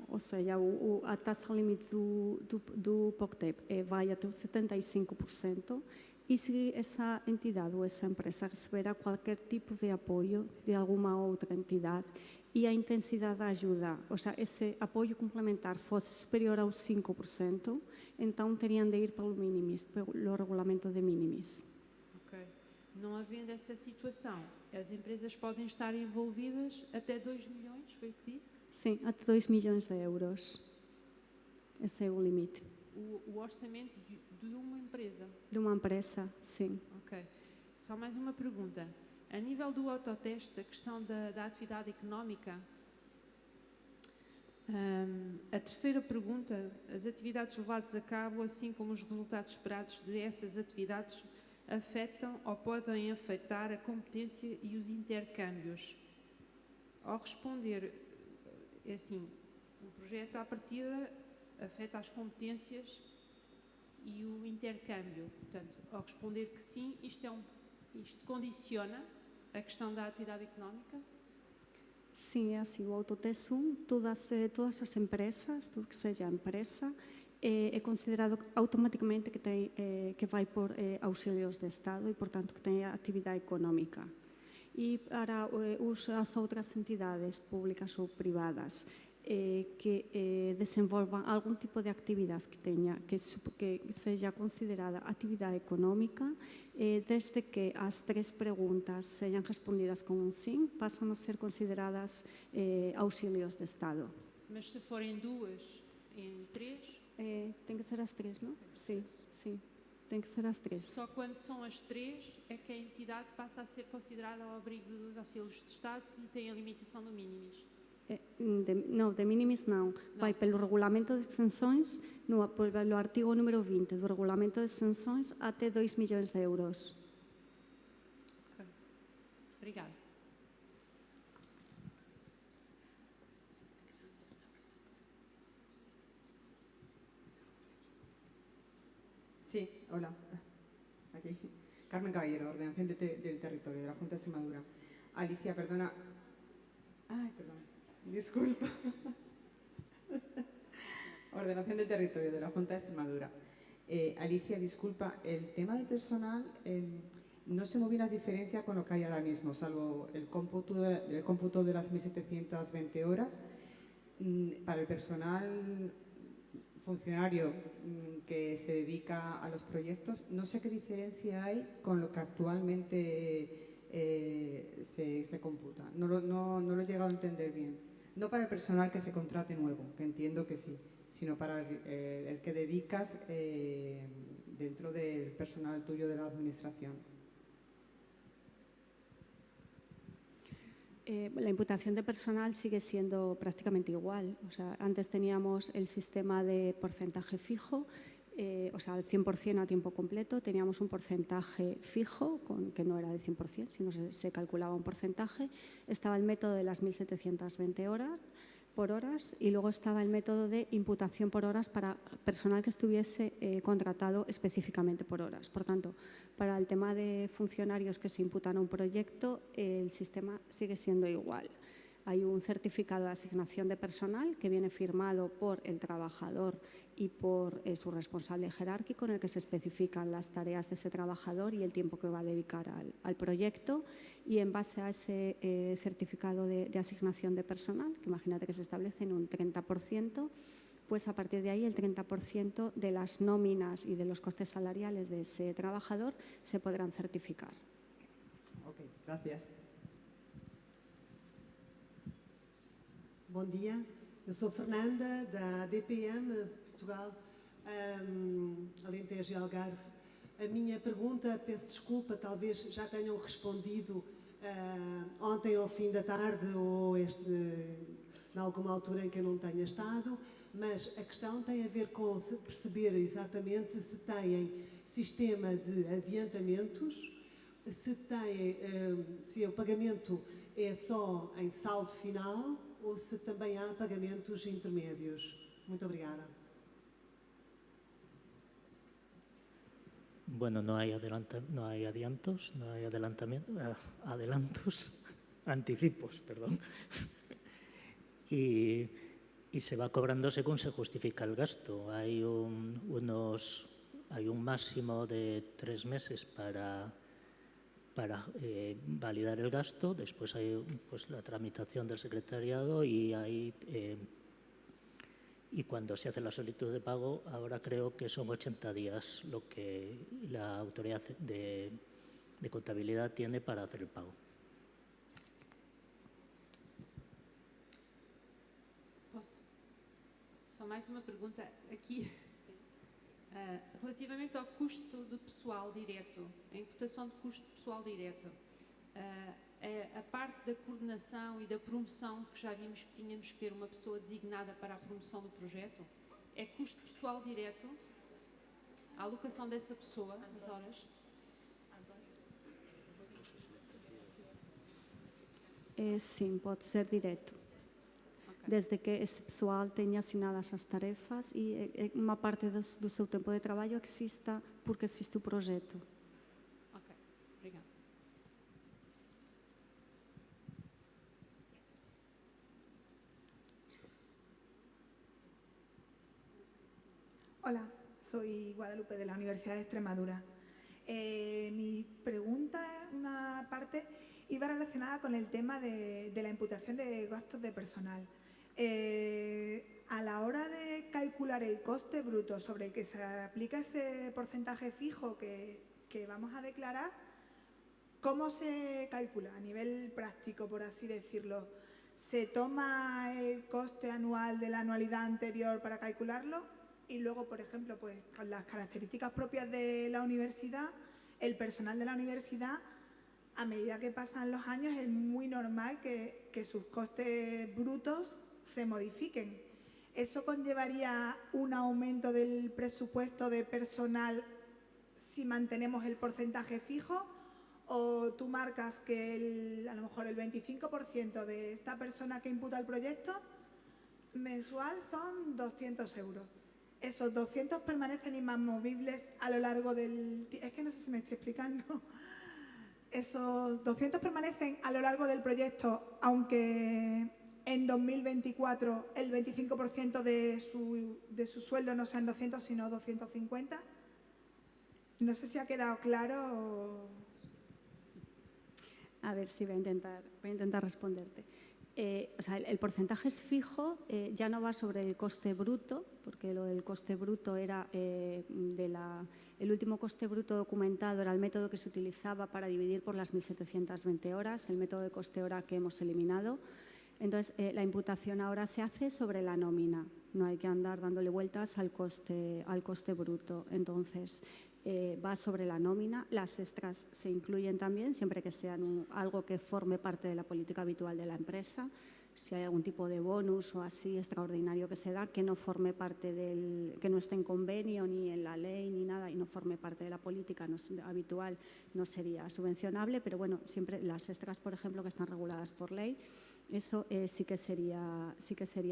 Ou seja, a taxa limite do POCTEP vai até os 75%, e se essa entidade ou essa empresa receberá qualquer tipo de apoio de alguma outra entidade e a intensidade da ajuda, ou seja, esse apoio complementar fosse superior aos 5%, então teriam de ir pelo minimis, pelo regulamento de minimis. Ok. Não havendo essa situação, as empresas podem estar envolvidas até 2 milhões, foi o que disse? Sim, até 2 milhões de euros. Esse é o limite. O orçamento de uma empresa? De uma empresa, sim. Ok. Só mais uma pergunta. A nível do autoteste, a questão da atividade económica, a terceira pergunta, as atividades levadas a cabo, assim como os resultados esperados dessas atividades, afetam ou podem afetar a competência e os intercâmbios. Ao responder, é assim, o projeto à partida afeta as competências e o intercâmbio. Portanto, ao responder que sim, isto condiciona a questão da atividade económica? Sim, é assim, o Autoteste 1, todas as empresas, tudo que seja empresa, é considerado automaticamente que vai por auxílios de Estado e, portanto, que tem atividade económica. E para as outras entidades públicas ou privadas que desenvolvam algum tipo de atividade que seja considerada atividade económica, desde que as 3 perguntas sejam respondidas com um sim, passam a ser consideradas auxílios de Estado. Mas se forem 2 em 3? Tem que ser as 3, não? Sim, sim. Tem que ser as 3. Só quando são as 3 é que a entidade passa a ser considerada ao abrigo dos auxílios de Estado e tem a limitação do minimis? Não, de minimis não. Vai pelo regulamento de extensões, pelo artigo número 20 do regulamento de extensões, até 2 milhões de euros. Ok. Obrigada. Sí, hola. Aquí. Carmen Caballero, Ordenación del Territorio, de la Junta de Extremadura. Alicia, perdona. Ay, perdón. Disculpa. Ordenación del Territorio, de la Junta de Extremadura. Alicia, disculpa, el tema del personal, no sé muy bien las diferencias con lo que hay ahora mismo, salvo el cómputo de las 1.720 horas. Para el personal funcionario que se dedica a los proyectos, no sé qué diferencia hay con lo que actualmente se computa. No lo he llegado a entender bien. No para el personal que se contrate nuevo, que entiendo que sí, sino para el que dedicas dentro del personal tuyo de la administración. La imputación de personal sigue siendo prácticamente igual. O sea, antes teníamos el sistema de porcentaje fijo, o sea, al 100% a tiempo completo. Teníamos un porcentaje fijo, que no era de 100%, sino se calculaba un porcentaje. Estaba el método de las 1.720 horas por horas y luego estaba el método de imputación por horas para personal que estuviese contratado específicamente por horas. Por tanto, para el tema de funcionarios que se imputan a un proyecto, el sistema sigue siendo igual. Hay un certificado de asignación de personal que viene firmado por el trabajador y por su responsable jerárquico, en el que se especifican las tareas de ese trabajador y el tiempo que va a dedicar al proyecto. Y en base a ese certificado de asignación de personal, que imagínate que se establece en un 30%, pues a partir de ahí el 30% de las nóminas y de los costes salariales de ese trabajador se podrán certificar. Ok, gracias. Bom dia, eu sou Fernanda, da DPM Portugal, Alentejo e Algarve. A minha pergunta, peço desculpa, talvez já tenham respondido ontem ao fim da tarde ou em alguma altura em que eu não tenha estado, mas a questão tem a ver com perceber exatamente se têm sistema de adiantamentos, se o pagamento é só em saldo final ou se também há pagamentos intermédios. Muito obrigada. Bueno, no hay adelantos, no hay adelantos, anticipos, perdón. Y se va cobrando según se justifica el gasto. Hay un máximo de 3 meses para validar el gasto, después hay pues, la tramitación del secretariado y cuando se hace la solicitud de pago, ahora creo que son 80 días lo que la autoridad de contabilidad tiene para hacer el pago. Posso? Só mais uma pergunta aqui. Relativamente ao custo do pessoal direto, a imputação de custo de pessoal direto, a parte da coordenação e da promoção, que já vimos que tínhamos que ter uma pessoa designada para a promoção do projeto, é custo pessoal direto, a alocação dessa pessoa, as horas? Sim, pode ser direto. Desde que esse pessoal tenha assinadas as tarefas e uma parte do seu tempo de trabalho exista porque existe o projeto. Ok, obrigada. Hola, soy Guadalupe de la Universidad de Extremadura. Mi pregunta, una parte, iba relacionada con el tema de la imputación de gastos de personal. A la hora de calcular el coste bruto sobre el que se aplica ese porcentaje fijo que vamos a declarar, ¿cómo se calcula a nivel práctico, por así decirlo? ¿Se toma el coste anual de la anualidad anterior para calcularlo? Y luego, por ejemplo, pues con las características propias de la universidad, el personal de la universidad, a medida que pasan los años, es muy normal que sus costes brutos se modifiquen. ¿Eso conllevaría un aumento del presupuesto de personal si mantenemos el porcentaje fijo? ¿O tú marcas que a lo mejor el 25% de esta persona que imputa el proyecto mensual son 200 euros? ¿Esos 200 permanecen inamovibles a lo largo del tiempo? Es que no sé si me estoy explicando. Esos 200 permanecen a lo largo del proyecto, aunque en 2024 el 25% de su sueldo no sean 200, sino 250. No sé si ha quedado claro. A ver si voy a intentar responderte. O sea, el porcentaje es fijo, ya no va sobre el coste bruto, porque lo del coste bruto era el último coste bruto documentado era el método que se utilizaba para dividir por las 1.720 horas, el método de coste hora que hemos eliminado. Entonces, la imputación ahora se hace sobre la nómina, no hay que andar dándole vueltas al coste bruto. Entonces, va sobre la nómina, las extras se incluyen también, siempre que sean algo que forme parte de la política habitual de la empresa. Si hay algún tipo de bonus o así extraordinario que se da, que no forme parte que no esté en convenio ni en la ley ni nada y no forme parte de la política habitual, no sería subvencionable, pero bueno, siempre las extras, por ejemplo, que están reguladas por ley, eso sí que sería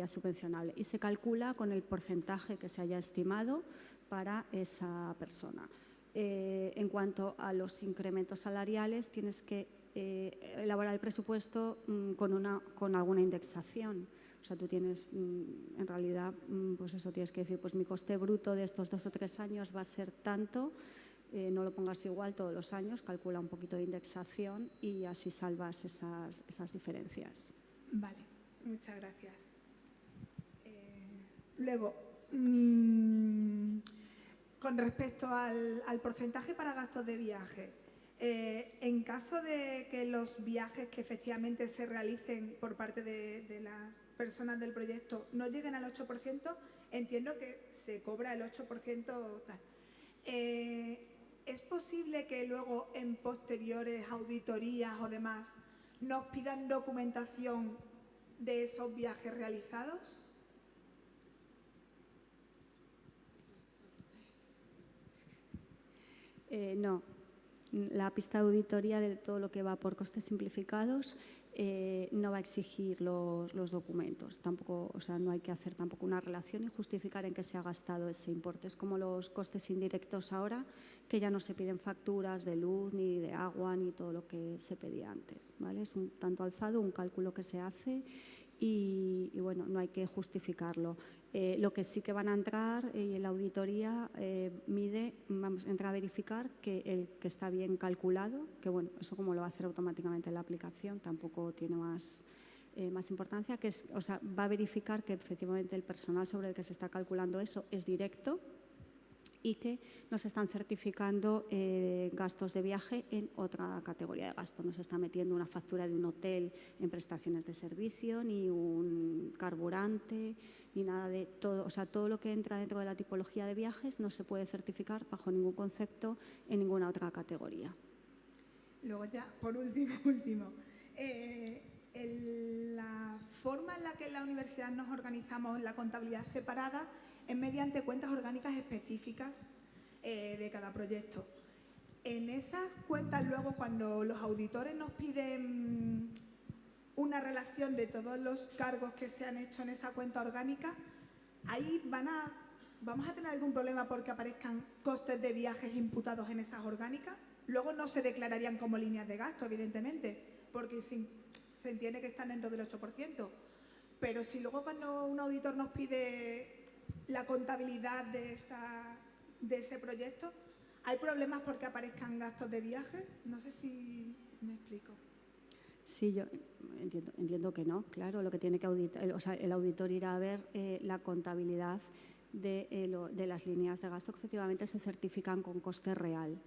subvencionable y se calcula con el porcentaje que se haya estimado para esa persona. En cuanto a los incrementos salariales, tienes que elaborar el presupuesto con alguna indexación. O sea, tú tienes, en realidad, pues eso tienes que decir, pues mi coste bruto de estos 2 o 3 años va a ser tanto, no lo pongas igual todos los años, calcula un poquito de indexación y así salvas esas diferencias. Vale, muchas gracias. Luego, con respecto al porcentaje para gastos de viaje, en caso de que los viajes que efectivamente se realicen por parte de las personas del proyecto no lleguen al 8%, entiendo que se cobra el 8% tal. ¿Es posible que luego en posteriores auditorías o demás nos pidan documentación de esos viajes realizados? No, la pista de auditoría de todo lo que va por costes simplificados no va a exigir los documentos. Tampoco, o sea, no hay que hacer tampoco una relación y justificar en qué se ha gastado ese importe. Es como los costes indirectos ahora, que ya no se piden facturas de luz, ni de agua, ni todo lo que se pedía antes, ¿vale? Es un tanto alzado, un cálculo que se hace y bueno, no hay que justificarlo. Lo que sí que van a entrar y la auditoría entra a verificar que está bien calculado, que bueno, eso como lo va a hacer automáticamente la aplicación, tampoco tiene más importancia, o sea, va a verificar que efectivamente el personal sobre el que se está calculando eso es directo y que no se están certificando gastos de viaje en otra categoría de gasto. No se está metiendo una factura de un hotel en prestaciones de servicio, ni un carburante, ni nada de todo. O sea, todo lo que entra dentro de la tipología de viajes no se puede certificar bajo ningún concepto en ninguna otra categoría. Luego ya, por último, la forma en la que en la universidad nos organizamos la contabilidad separada es mediante cuentas orgánicas específicas de cada proyecto. En esas cuentas luego, cuando los auditores nos piden una relación de todos los cargos que se han hecho en esa cuenta orgánica, ahí vamos a tener algún problema porque aparezcan costes de viajes imputados en esas orgánicas. Luego no se declararían como líneas de gasto, evidentemente, porque se entiende que están dentro del 8%. Pero si luego cuando un auditor nos pide la contabilidad de ese proyecto, ¿hay problemas porque aparezcan gastos de viaje? No sé si me explico. Sí, yo entiendo que no, claro. Lo que tiene que auditar, o sea, el auditor irá a ver la contabilidad de las líneas de gasto que efectivamente se certifican con coste real,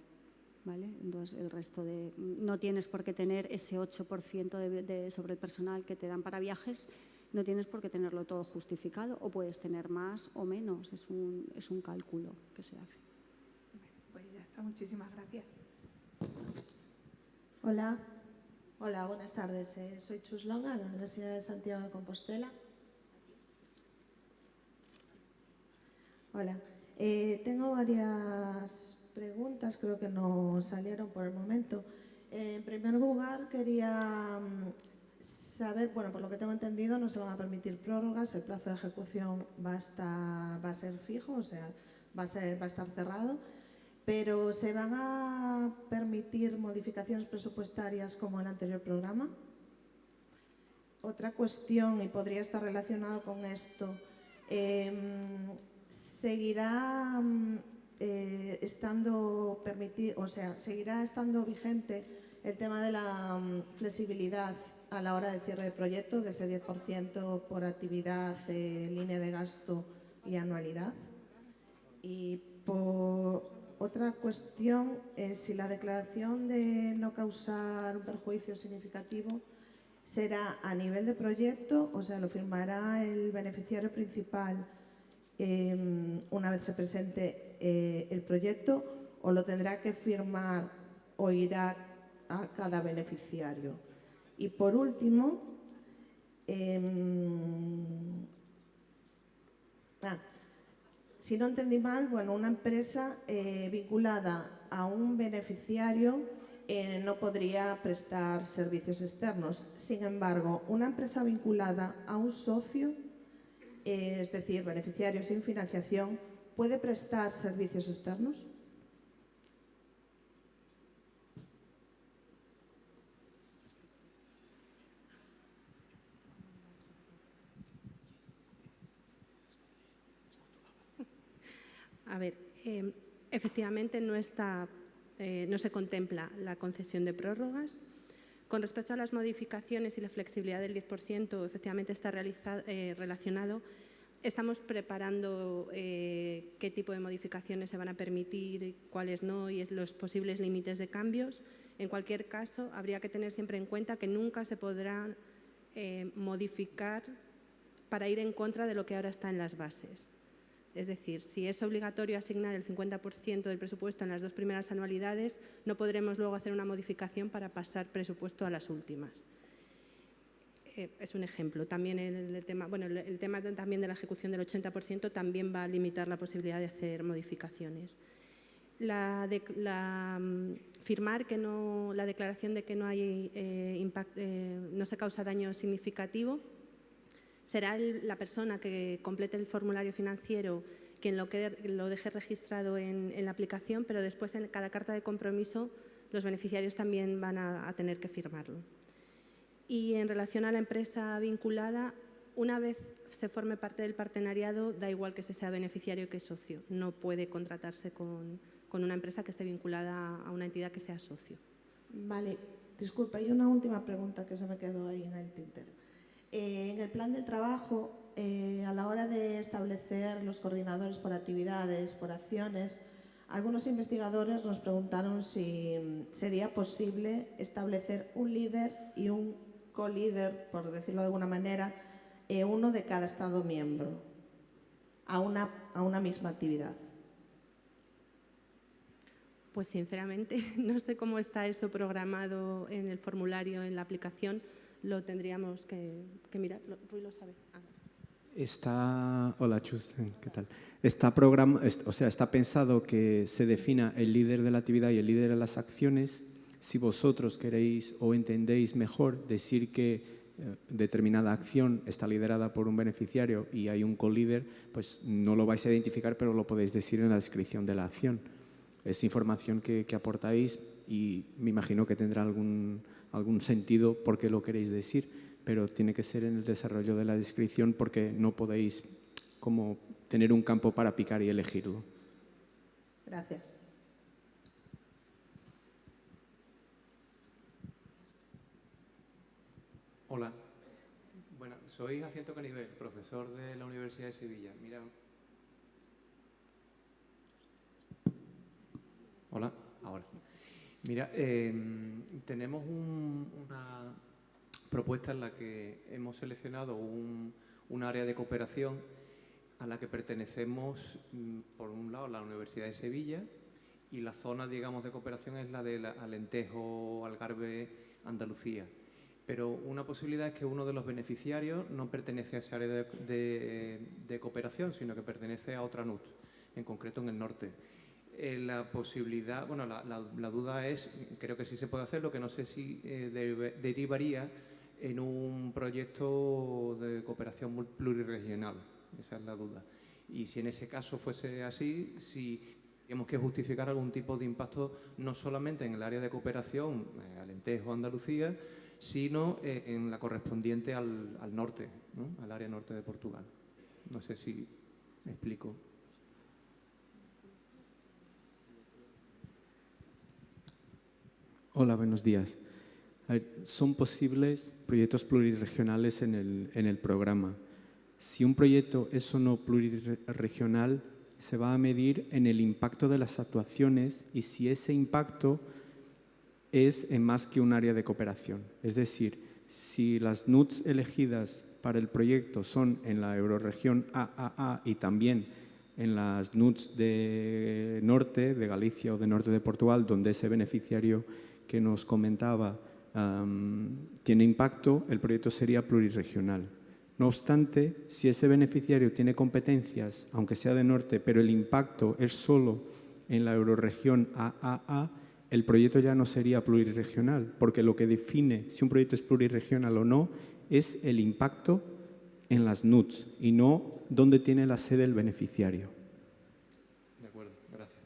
¿vale? Entonces, el resto no tienes por qué tener ese 8% sobre el personal que te dan para viajes. No tienes por qué tenerlo todo justificado o puedes tener más o menos, es un cálculo que se hace. Pues ya está, muchísimas gracias. Hola, buenas tardes. Soy Chus Longa, de la Universidad de Santiago de Compostela. Hola, tengo varias preguntas, creo que no salieron por el momento. En primer lugar, quería saber, bueno, por lo que tengo entendido no se van a permitir prórrogas, el plazo de ejecución va a ser fijo, o sea, va a estar cerrado, pero ¿se van a permitir modificaciones presupuestarias como el anterior programa? Otra cuestión, y podría estar relacionado con esto, ¿seguirá estando vigente el tema de la flexibilidad a la hora del cierre de proyecto, de ese 10% por actividad, línea de gasto y anualidad. Y por otra cuestión, si la declaración de no causar un perjuicio significativo será a nivel de proyecto, o sea, lo firmará el beneficiario principal una vez se presente el proyecto, o lo tendrá que firmar o irá a cada beneficiario. Y por último, si no entendí mal, bueno, una empresa vinculada a un beneficiario no podría prestar servicios externos. Sin embargo, una empresa vinculada a un socio, es decir, beneficiario sin financiación, ¿puede prestar servicios externos? A ver, efectivamente no se contempla la concesión de prórrogas. Con respecto a las modificaciones y la flexibilidad del 10%, efectivamente está relacionado. Estamos preparando qué tipo de modificaciones se van a permitir, cuáles no, y los posibles límites de cambios. En cualquier caso, habría que tener siempre en cuenta que nunca se podrá modificar para ir en contra de lo que ahora está en las bases. Es decir, si es obligatorio asignar el 50% del presupuesto en las 2 primeras anualidades, no podremos luego hacer una modificación para pasar presupuesto a las últimas. Es un ejemplo. También el tema también de la ejecución del 80% también va a limitar la posibilidad de hacer modificaciones. Firmar que la declaración de que no hay no se causa daño significativo. Será la persona que complete el formulario financiero quien lo deje registrado en la aplicación, pero después en cada carta de compromiso los beneficiarios también van a tener que firmarlo. Y en relación a la empresa vinculada, una vez se forme parte del partenariado, da igual que se sea beneficiario que socio. No puede contratarse con una empresa que esté vinculada a una entidad que sea socio. Vale, disculpa, hay una última pregunta que se me quedó ahí en el tintero. En el plan de trabajo, a la hora de establecer los coordinadores por actividades, por acciones, algunos investigadores nos preguntaron si sería posible establecer un líder y un co-líder, por decirlo de alguna manera, uno de cada Estado miembro, a una misma actividad. Pues sinceramente no sé cómo está eso programado en el formulario, en la aplicación. Lo tendríamos que mirar. Rui lo sabe. Hola, Chus, ¿qué tal? Está pensado que se defina el líder de la actividad y el líder de las acciones. Si vosotros queréis o entendéis mejor decir que determinada acción está liderada por un beneficiario y hay un co-líder, pues no lo vais a identificar, pero lo podéis decir en la descripción de la acción. Es información que aportáis y me imagino que tendrá algún sentido por qué lo queréis decir, pero tiene que ser en el desarrollo de la descripción porque no podéis como tener un campo para picar y elegirlo. Gracias. Hola. Bueno, soy Jacinto Canivet, profesor de la Universidad de Sevilla. Mira. Hola, ahora. Mira, tenemos una propuesta en la que hemos seleccionado un área de cooperación a la que pertenecemos, por un lado, la Universidad de Sevilla, y la zona, digamos, de cooperación es la de Alentejo, Algarve, Andalucía. Pero una posibilidad es que uno de los beneficiarios no pertenece a esa área de cooperación, sino que pertenece a otra NUT, en concreto en el norte. La posibilidad, bueno, la duda es, creo que sí se puede hacer, lo que no sé si derivaría en un proyecto de cooperación plurirregional. Esa es la duda. Y si en ese caso fuese así, si tenemos que justificar algún tipo de impacto no solamente en el área de cooperación, Alentejo, Andalucía, sino en la correspondiente al norte, ¿no? Al área norte de Portugal. No sé si me explico. Hola, buenos días. A ver, son posibles proyectos plurirregionales en el programa. Si un proyecto es o no plurirregional, se va a medir en el impacto de las actuaciones y si ese impacto es en más que un área de cooperación. Es decir, si las NUTS elegidas para el proyecto son en la eurorregión AAA y también en las NUTS de norte, de Galicia o de norte de Portugal, donde ese beneficiario que nos comentaba tiene impacto, el proyecto sería plurirregional. No obstante, si ese beneficiario tiene competencias, aunque sea de norte, pero el impacto es solo en la eurorregión AAA, el proyecto ya no sería plurirregional, porque lo que define si un proyecto es plurirregional o no es el impacto en las NUTS y no dónde tiene la sede el beneficiario. De acuerdo, gracias.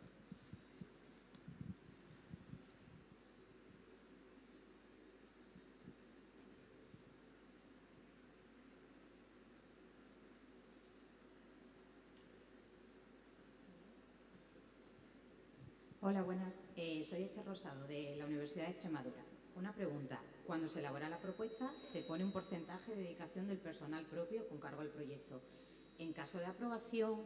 Hola, buenas. Soy Esther Rosado, de la Universidad de Extremadura. Una pregunta. Cuando se elabora la propuesta, se pone un porcentaje de dedicación del personal propio con cargo al proyecto. En caso de aprobación,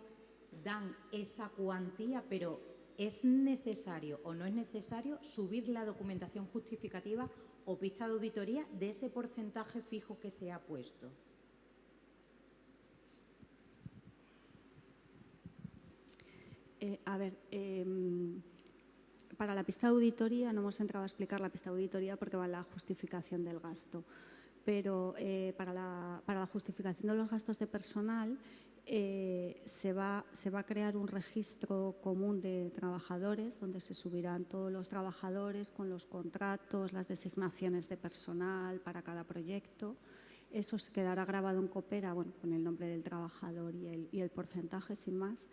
dan esa cuantía, pero ¿es necesario o no es necesario subir la documentación justificativa o pista de auditoría de ese porcentaje fijo que se ha puesto? Para la pista de auditoría no hemos entrado a explicar la pista de auditoría porque va en la justificación del gasto, pero para la justificación de los gastos de personal se va a crear un registro común de trabajadores donde se subirán todos los trabajadores con los contratos, las designaciones de personal para cada proyecto. Eso se quedará grabado en Coopera, bueno, con el nombre del trabajador y el porcentaje, sin más.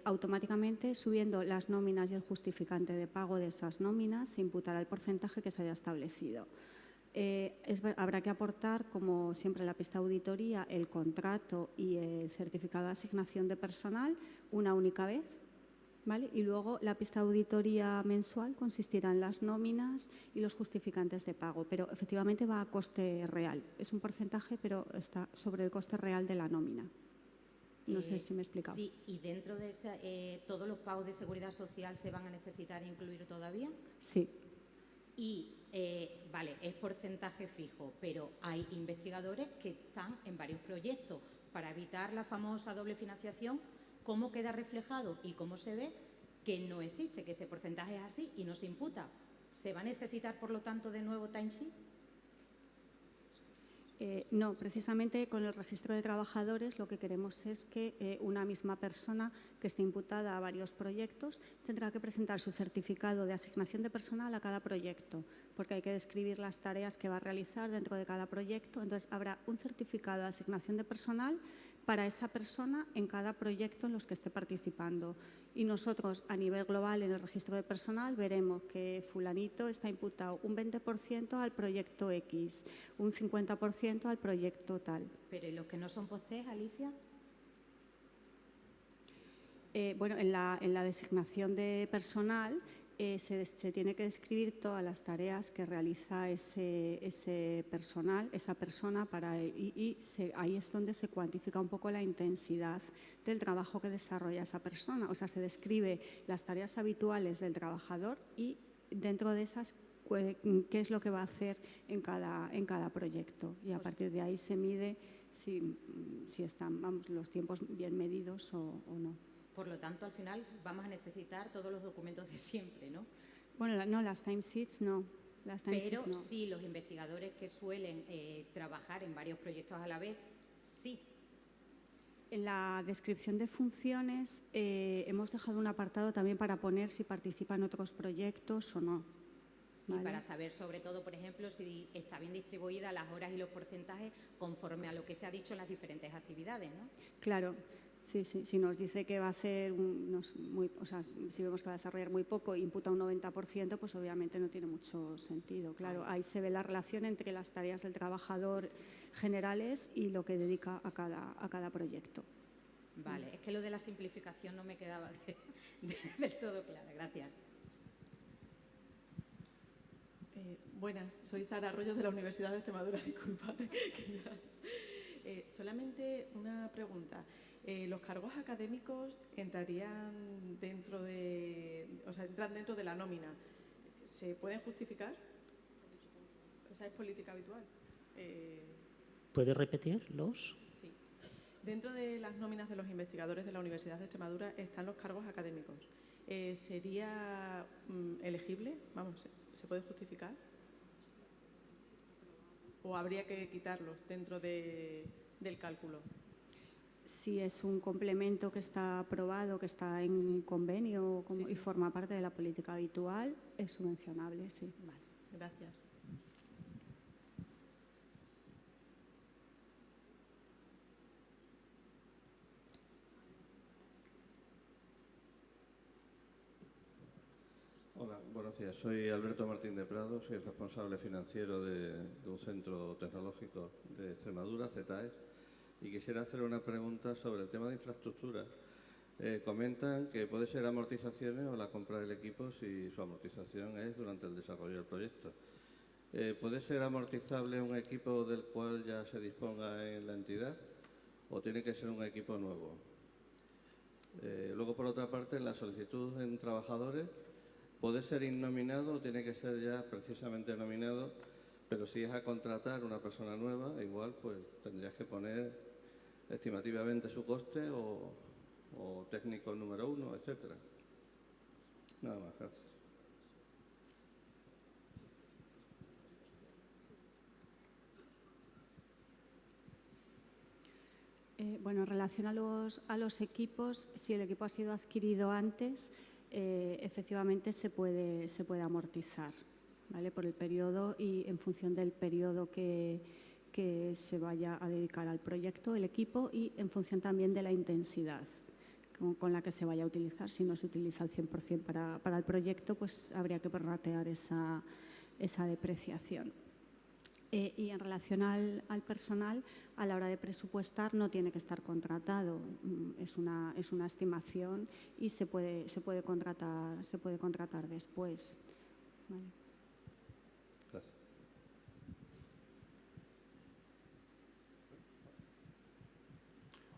Automáticamente, subiendo las nóminas y el justificante de pago de esas nóminas, se imputará el porcentaje que se haya establecido. Habrá que aportar, como siempre en la pista de auditoría, el contrato y el certificado de asignación de personal una única vez, ¿vale? Y luego la pista de auditoría mensual consistirá en las nóminas y los justificantes de pago, pero efectivamente va a coste real. Es un porcentaje, pero está sobre el coste real de la nómina. No sé si me he explicado. Sí, y dentro de esa, ¿todos los pagos de seguridad social se van a necesitar incluir todavía? Sí. Y, vale, es porcentaje fijo, pero hay investigadores que están en varios proyectos para evitar la famosa doble financiación. ¿Cómo queda reflejado y cómo se ve que no existe, que ese porcentaje es así y no se imputa? ¿Se va a necesitar, por lo tanto, de nuevo timesheet? No, precisamente con el registro de trabajadores lo que queremos es que una misma persona que esté imputada a varios proyectos tendrá que presentar su certificado de asignación de personal a cada proyecto, porque hay que describir las tareas que va a realizar dentro de cada proyecto. Entonces, habrá un certificado de asignación de personal para esa persona en cada proyecto en los que esté participando. Y nosotros, a nivel global, en el registro de personal, veremos que fulanito está imputado un 20% al proyecto X, un 50% al proyecto tal. ¿Pero y los que no son post-test, Alicia? Bueno, en la designación de personal se tiene que describir todas las tareas que realiza ese personal, esa persona, ahí es donde se cuantifica un poco la intensidad del trabajo que desarrolla esa persona. O sea, se describe las tareas habituales del trabajador y dentro de esas qué es lo que va a hacer en cada proyecto. Y a partir de ahí se mide si están los tiempos bien medidos o no. Por lo tanto, al final vamos a necesitar todos los documentos de siempre, ¿no? Bueno, no, las timesheets no. Pero sí, los investigadores que suelen trabajar en varios proyectos a la vez, sí. En la descripción de funciones hemos dejado un apartado también para poner si participa en otros proyectos o no. ¿Vale? Y para saber, sobre todo, por ejemplo, si está bien distribuida las horas y los porcentajes conforme a lo que se ha dicho en las diferentes actividades, ¿no? Claro. Sí, si nos dice que va a hacer, si vemos que va a desarrollar muy poco e imputa un 90%, pues obviamente no tiene mucho sentido. Claro, ahí se ve la relación entre las tareas del trabajador generales y lo que dedica a cada proyecto. Vale, es que lo de la simplificación no me quedaba del todo clara. Gracias. Buenas, soy Sara Arroyo de la Universidad de Extremadura, disculpad. Solamente una pregunta. ¿Los cargos académicos entrarían dentro de, o sea, entran dentro de la nómina? ¿Se pueden justificar? ¿Esa es política habitual? ¿Puede repetirlos? Sí. Dentro de las nóminas de los investigadores de la Universidad de Extremadura están los cargos académicos. ¿Sería elegible? Vamos, ¿se puede justificar? ¿O habría que quitarlos dentro del cálculo? Si es un complemento que está aprobado, que está en convenio y forma parte de la política habitual, es subvencionable, sí. Vale, gracias. Hola, buenos días. Soy Alberto Martín de Prado, soy el responsable financiero de un centro tecnológico de Extremadura, CETAES, y quisiera hacer una pregunta sobre el tema de infraestructura. Comentan que puede ser amortizaciones o la compra del equipo si su amortización es durante el desarrollo del proyecto. ¿Puede ser amortizable un equipo del cual ya se disponga en la entidad o tiene que ser un equipo nuevo? Luego, por otra parte, en la solicitud en trabajadores, ¿puede ser innominado o tiene que ser ya precisamente nominado? Pero si es a contratar una persona nueva, igual pues tendrías que poner estimativamente su coste o técnico número 1, etcétera. Nada más, gracias. Bueno, en relación a los equipos, si el equipo ha sido adquirido antes, efectivamente se puede amortizar, ¿vale? Por el periodo y en función del periodo que se vaya a dedicar al proyecto, el equipo, y en función también de la intensidad con la que se vaya a utilizar. Si no se utiliza al 100% para el proyecto, pues habría que prorratear esa depreciación. Y en relación al personal, a la hora de presupuestar no tiene que estar contratado, es una estimación y se puede contratar después. ¿Vale? Gracias.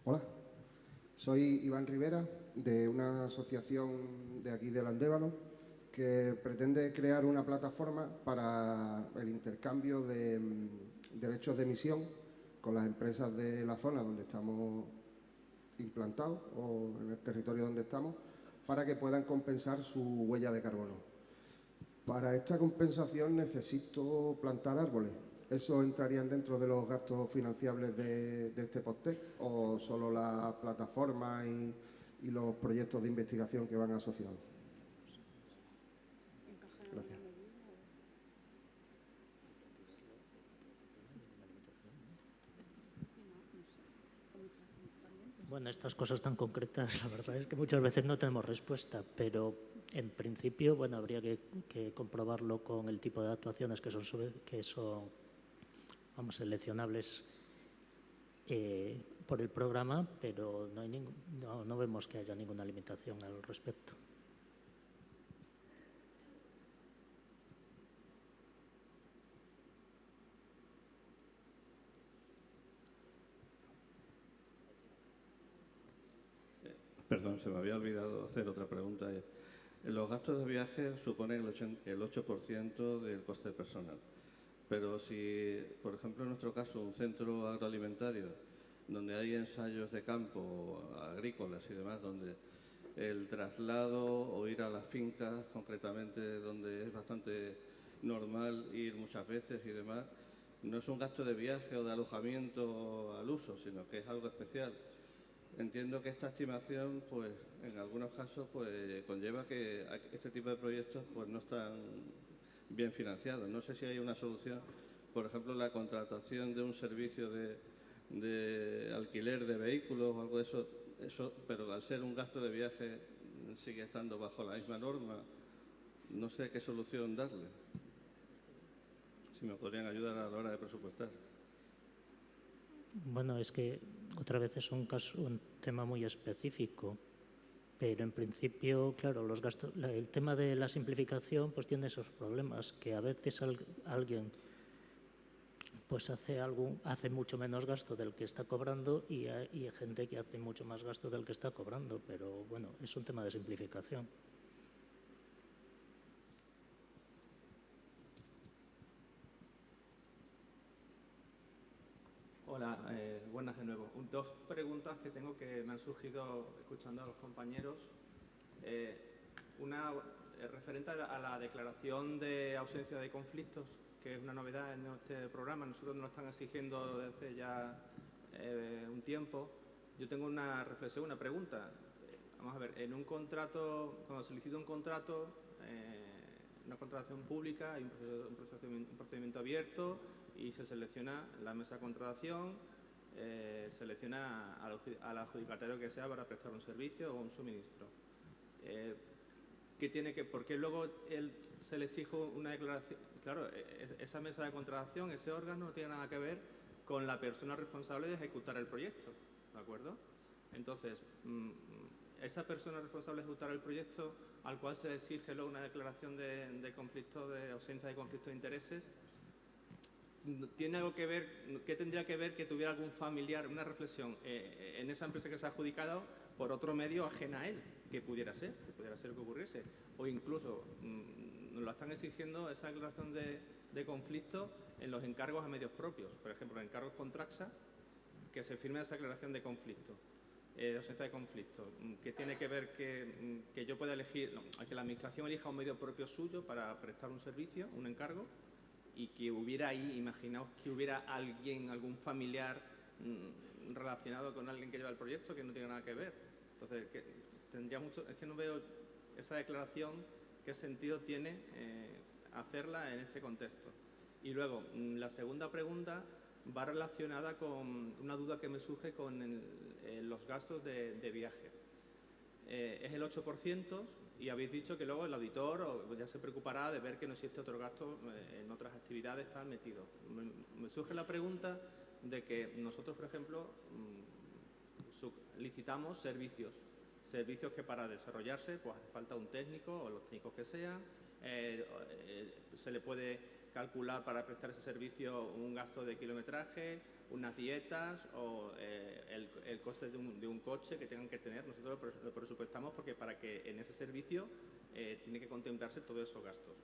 Hola, soy Iván Rivera, de una asociación de aquí del Andévalo, que pretende crear una plataforma para el intercambio de derechos de emisión con las empresas de la zona donde estamos implantados o en el territorio donde estamos, para que puedan compensar su huella de carbono. Para esta compensación necesito plantar árboles. ¿Eso entrarían dentro de los gastos financiables de este POSTEC o solo la plataforma y los proyectos de investigación que van asociados? Gracias. Bueno, estas cosas tan concretas, la verdad es que muchas veces no tenemos respuesta, pero en principio, bueno, habría que comprobarlo con el tipo de actuaciones que son vamos, seleccionables por el programa, pero no vemos que haya ninguna limitación al respecto. Perdón, se me había olvidado hacer otra pregunta. Los gastos de viaje suponen el 8% del coste personal. Pero si, por ejemplo, en nuestro caso, un centro agroalimentario, donde hay ensayos de campo, agrícolas y demás, donde el traslado o ir a las fincas, concretamente, donde es bastante normal ir muchas veces y demás, no es un gasto de viaje o de alojamiento al uso, sino que es algo especial. Entiendo que esta estimación, pues, en algunos casos, pues, conlleva que este tipo de proyectos, pues, no están bien financiados. No sé si hay una solución, por ejemplo, la contratación de un servicio de alquiler de vehículos o algo de eso, pero al ser un gasto de viaje sigue estando bajo la misma norma. No sé qué solución darle. Si me podrían ayudar a la hora de presupuestar. Bueno, es que otra vez es un tema muy específico, Pero en principio, claro, los gastos, el tema de la simplificación pues tiene esos problemas, que a veces alguien pues hace mucho menos gasto del que está cobrando y hay gente que hace mucho más gasto del que está cobrando, pero bueno, es un tema de simplificación. Hola, buenas de nuevo. Dos preguntas que tengo que me han surgido escuchando a los compañeros. Una referente a la declaración de ausencia de conflictos, que es una novedad en este programa. Nosotros nos lo están exigiendo desde ya un tiempo. Yo tengo una reflexión, una pregunta. Vamos a ver, en un contrato, cuando solicito un contrato, una contratación pública, hay un procedimiento abierto y se selecciona la mesa de contratación, selecciona al adjudicatario que sea para prestar un servicio o un suministro. ¿Por qué luego se le exige una declaración? Claro, esa mesa de contratación, ese órgano no tiene nada que ver con la persona responsable de ejecutar el proyecto, ¿de acuerdo? Entonces, esa persona responsable de ejecutar el proyecto, al cual se le exige luego una declaración de conflicto, de ausencia de conflicto de intereses, ¿tiene algo que ver, qué tendría que ver que tuviera algún familiar, una reflexión, en esa empresa que se ha adjudicado por otro medio ajena a él, que pudiera ser que ocurriese? O incluso nos lo están exigiendo esa declaración de conflicto en los encargos a medios propios. Por ejemplo, en encargos con Traxa, que se firme esa declaración de conflicto, de ausencia de conflicto. ¿Qué tiene que ver que yo pueda elegir, que la administración elija un medio propio suyo para prestar un servicio, un encargo, y que hubiera ahí, imaginaos que hubiera alguien, algún familiar relacionado con alguien que lleva el proyecto que no tiene nada que ver? Entonces, es que no veo esa declaración, qué sentido tiene hacerla en este contexto. Y luego, la segunda pregunta va relacionada con una duda que me surge con los gastos de viaje. Es el 8%, y habéis dicho que luego el auditor ya se preocupará de ver que no existe otro gasto en otras actividades están metidos. Me surge la pregunta de que nosotros, por ejemplo, licitamos servicios que para desarrollarse pues hace falta un técnico o los técnicos que sean, se le puede calcular para prestar ese servicio un gasto de kilometraje, unas dietas o el coste de un coche que tengan que tener. Nosotros lo presupuestamos porque para que en ese servicio tiene que contemplarse todos esos gastos.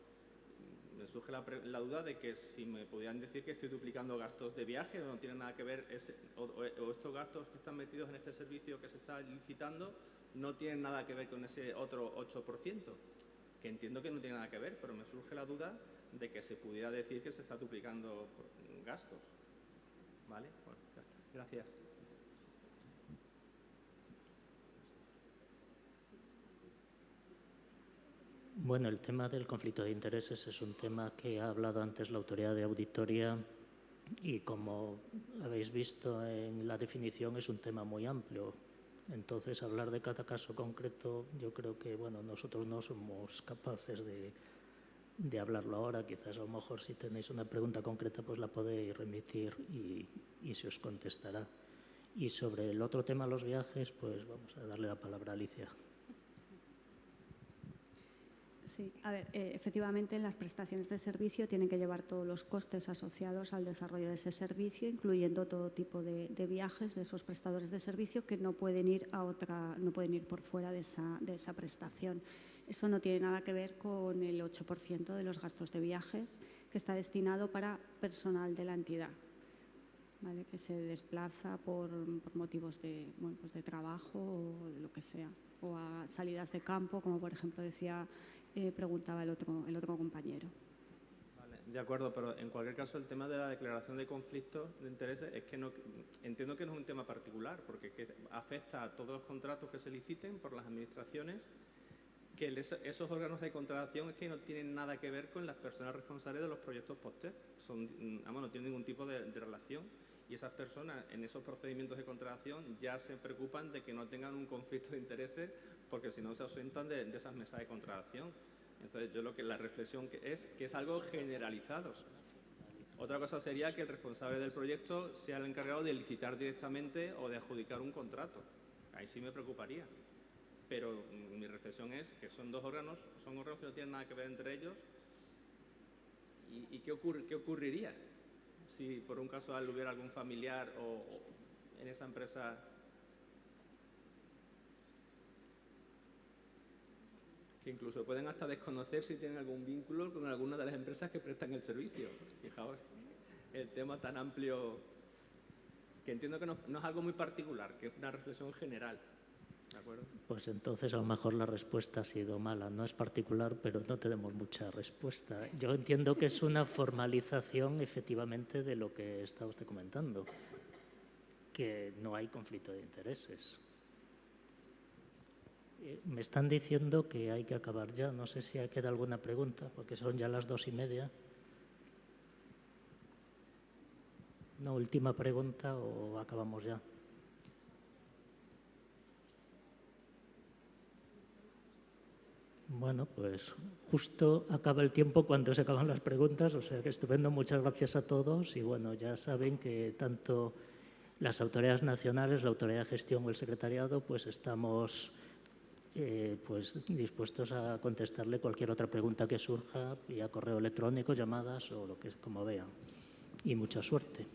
Me surge la duda de que si me pudieran decir que estoy duplicando gastos de viaje o no tienen nada que ver, o estos gastos que están metidos en este servicio que se está licitando no tienen nada que ver con ese otro 8%, que entiendo que no tiene nada que ver, pero me surge la duda de que se pudiera decir que se está duplicando gastos. ¿Vale? Bueno, ya está. Gracias. Bueno, el tema del conflicto de intereses es un tema que ha hablado antes la autoridad de auditoría y, como habéis visto en la definición, es un tema muy amplio. Entonces, hablar de cada caso concreto, yo creo que nosotros no somos capaces de hablarlo ahora. Quizás a lo mejor si tenéis una pregunta concreta pues la podéis remitir y se os contestará. Y sobre el otro tema, los viajes, pues vamos a darle la palabra a Alicia. Sí, a ver, efectivamente las prestaciones de servicio tienen que llevar todos los costes asociados al desarrollo de ese servicio, incluyendo todo tipo de viajes de esos prestadores de servicio que no pueden ir por fuera de esa prestación. Eso no tiene nada que ver con el 8% de los gastos de viajes que está destinado para personal de la entidad, ¿vale? Que se desplaza por motivos de trabajo o de lo que sea, o a salidas de campo, como por ejemplo preguntaba el otro compañero. Vale, de acuerdo, pero en cualquier caso el tema de la declaración de conflictos de intereses es que entiendo que no es un tema particular, porque es que afecta a todos los contratos que se liciten por las administraciones, que esos órganos de contratación es que no tienen nada que ver con las personas responsables de los proyectos POSTER, no tienen ningún tipo de relación, y esas personas en esos procedimientos de contratación ya se preocupan de que no tengan un conflicto de intereses, porque si no se ausentan de esas mesas de contratación. Entonces la reflexión es que es algo generalizado. Otra cosa sería que el responsable del proyecto sea el encargado de licitar directamente o de adjudicar un contrato. Ahí sí me preocuparía. Pero mi reflexión es que son dos órganos, son órganos que no tienen nada que ver entre ellos. ¿Y qué ocurriría si por un casual hubiera algún familiar o en esa empresa que incluso pueden hasta desconocer si tienen algún vínculo con alguna de las empresas que prestan el servicio? Fijaos, el tema tan amplio que entiendo que no es algo muy particular, que es una reflexión general. ¿De acuerdo? Pues entonces a lo mejor la respuesta ha sido mala. No es particular, pero no tenemos mucha respuesta. Yo entiendo que es una formalización efectivamente de lo que está usted comentando, que no hay conflicto de intereses. Me están diciendo que hay que acabar ya. No sé si queda alguna pregunta, porque son ya las 2:30. ¿Una última pregunta o acabamos ya? Bueno, pues justo acaba el tiempo cuando se acaban las preguntas, o sea que estupendo. Muchas gracias a todos y bueno, ya saben que tanto las autoridades nacionales, la autoridad de gestión o el secretariado, pues estamos pues dispuestos a contestarle cualquier otra pregunta que surja vía correo electrónico, llamadas o lo que como vean. Y mucha suerte.